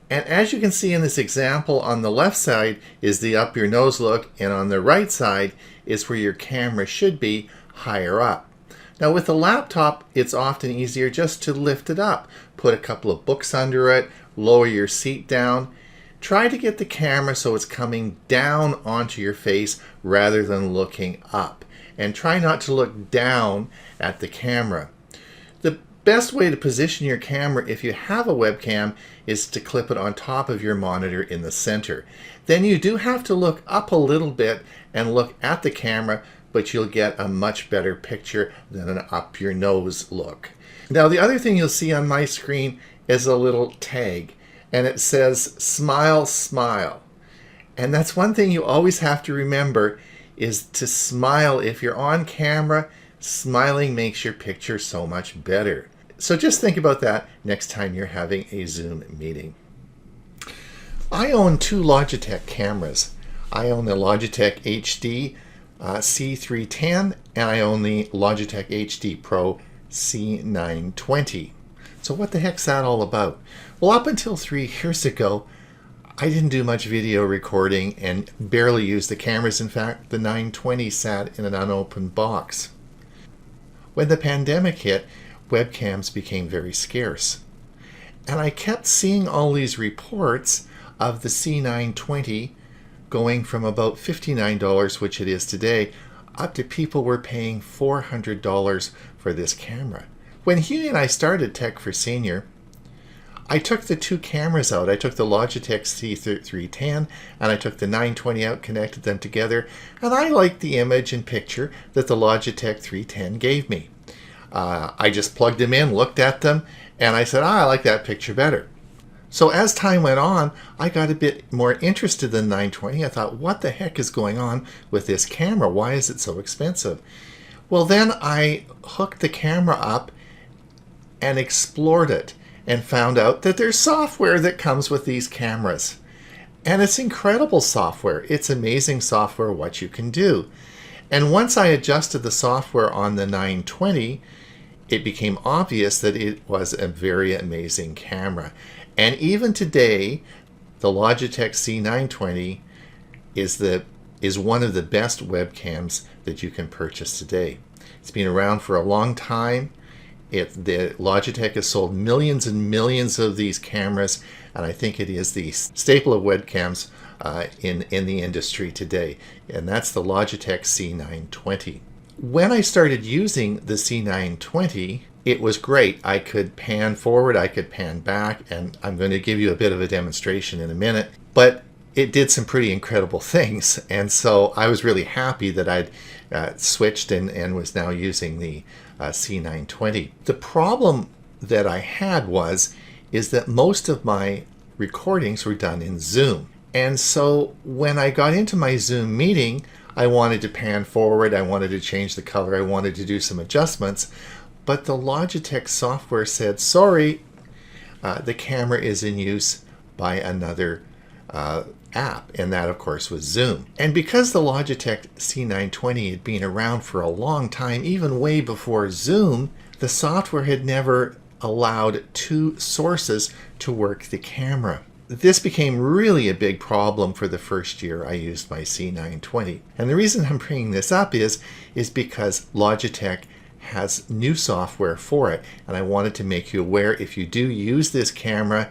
And as you can see in this example, on the left side is the up your nose look, and on the right side is where your camera should be, higher up. Now with a laptop, it's often easier just to lift it up. Put a couple of books under it, lower your seat down. Try to get the camera so it's coming down onto your face rather than looking up. And try not to look down at the camera. The best way to position your camera if you have a webcam is to clip it on top of your monitor in the center. Then you do have to look up a little bit and look at the camera, but you'll get a much better picture than an up your nose look. Now, the other thing you'll see on my screen is a little tag, and it says smile, smile. And that's one thing you always have to remember is to smile. If you're on camera, smiling makes your picture so much better. So just think about that next time you're having a Zoom meeting. I own two Logitech cameras. I own the Logitech HD C310 and I own the Logitech HD Pro C920. So what the heck's that all about? Well, up until 3 years ago, I didn't do much video recording and barely used the cameras. In fact, the 920 sat in an unopened box. When the pandemic hit, webcams became very scarce. And I kept seeing all these reports of the C920 going from about $59, which it is today, up to people were paying $400 for this camera. When Hewie and I started Tech for Senior, I took the two cameras out. I took the Logitech C310 and I took the 920 out, connected them together, and I liked the image and picture that the Logitech 310 gave me. I just plugged them in, looked at them, and I said, I like that picture better. So as time went on, I got a bit more interested in 920. I thought, what the heck is going on with this camera? Why is it so expensive? Well, then I hooked the camera up and explored it and found out that there's software that comes with these cameras. And it's incredible software. It's amazing software what you can do. And once I adjusted the software on the 920, it became obvious that it was a very amazing camera. And even today, the Logitech C920 is one of the best webcams that you can purchase today. It's been around for a long time. The Logitech has sold millions and millions of these cameras, and I think it is the staple of webcams in the industry today. And that's the Logitech C920. When I started using the C920, it was great. I could pan forward, I could pan back, and I'm going to give you a bit of a demonstration in a minute. But it did some pretty incredible things, and so I was really happy that I'd switched and was now using the C920. The problem that I had is that most of my recordings were done in Zoom. And so when I got into my Zoom meeting, I wanted to pan forward, I wanted to change the color, I wanted to do some adjustments, but the Logitech software said, sorry, the camera is in use by another app, and that of course was Zoom. And because the Logitech C920 had been around for a long time, even way before Zoom, the software had never allowed two sources to work the camera. This became really a big problem for the first year I used my C920. And the reason I'm bringing this up is because Logitech has new software for it. And I wanted to make you aware, if you do use this camera,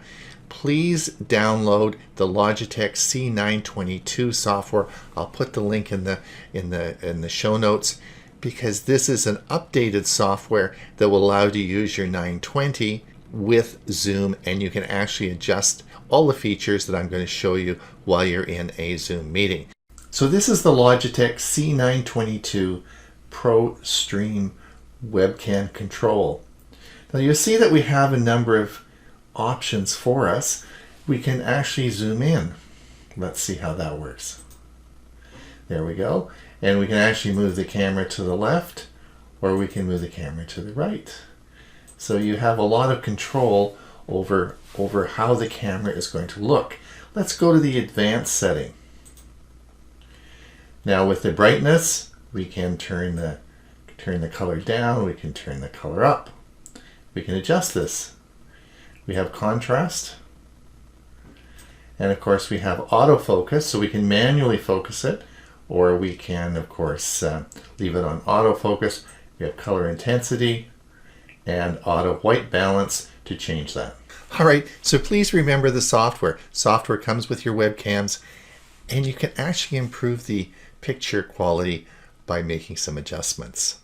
please download the Logitech C922 software. I'll put the link in the show notes, because this is an updated software that will allow you to use your 920 with Zoom, and you can actually adjust all the features that I'm going to show you while you're in a Zoom meeting. So this is the Logitech C922 Pro Stream webcam control. Now you'll see that we have a number of options for us. We can actually zoom in. Let's see how that works. There we go. And we can actually move the camera to the left, or we can move the camera to the right. So you have a lot of control over how the camera is going to look. Let's go to the advanced setting. Now with the brightness, we can turn the color down, we can turn the color up. We can adjust this. We have contrast. And of course we have autofocus, so we can manually focus it, or we can of course leave it on autofocus. We have color intensity and auto white balance to change that. All right, so please remember the software. Software comes with your webcams, and you can actually improve the picture quality by making some adjustments.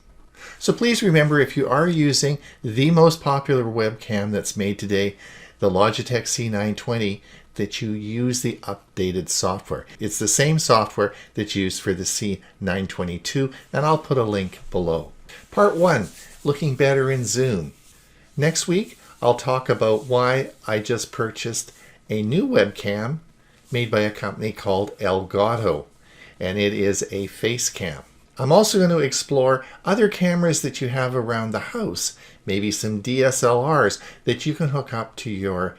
So please remember, if you are using the most popular webcam that's made today, the Logitech C920, that you use the updated software. It's the same software that's used for the C922, and I'll put a link below. Part 1, looking better in Zoom. Next week, I'll talk about why I just purchased a new webcam made by a company called Elgato, and it is a face cam. I'm also going to explore other cameras that you have around the house, maybe some DSLRs that you can hook up to your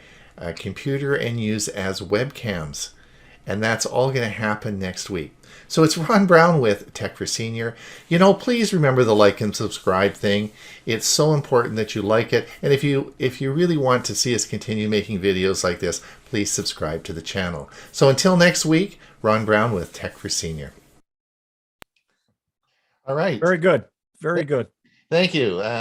computer and use as webcams. And that's all going to happen next week. So it's Ron Brown with Tech for Senior. You know, please remember the like and subscribe thing. It's so important that you like it. And if you really want to see us continue making videos like this, please subscribe to the channel. So until next week, Ron Brown with Tech for Senior. All right. Very good. Very good. Thank you. I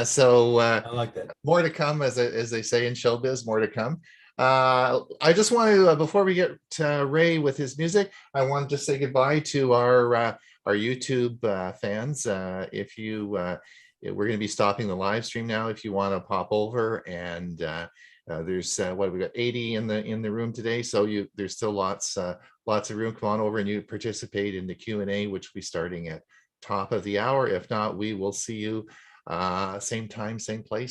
like that. More to come, as they say in showbiz, more to come. I just want to, before we get to Ray with his music, I wanted to say goodbye to our YouTube fans. If you, we're going to be stopping the live stream now. If you want to pop over, and there's what we got 80 in the room today, so there's still lots of room. Come on over and you participate in the Q&A, which will be starting at top of the hour. If not, we will see you same time, same place.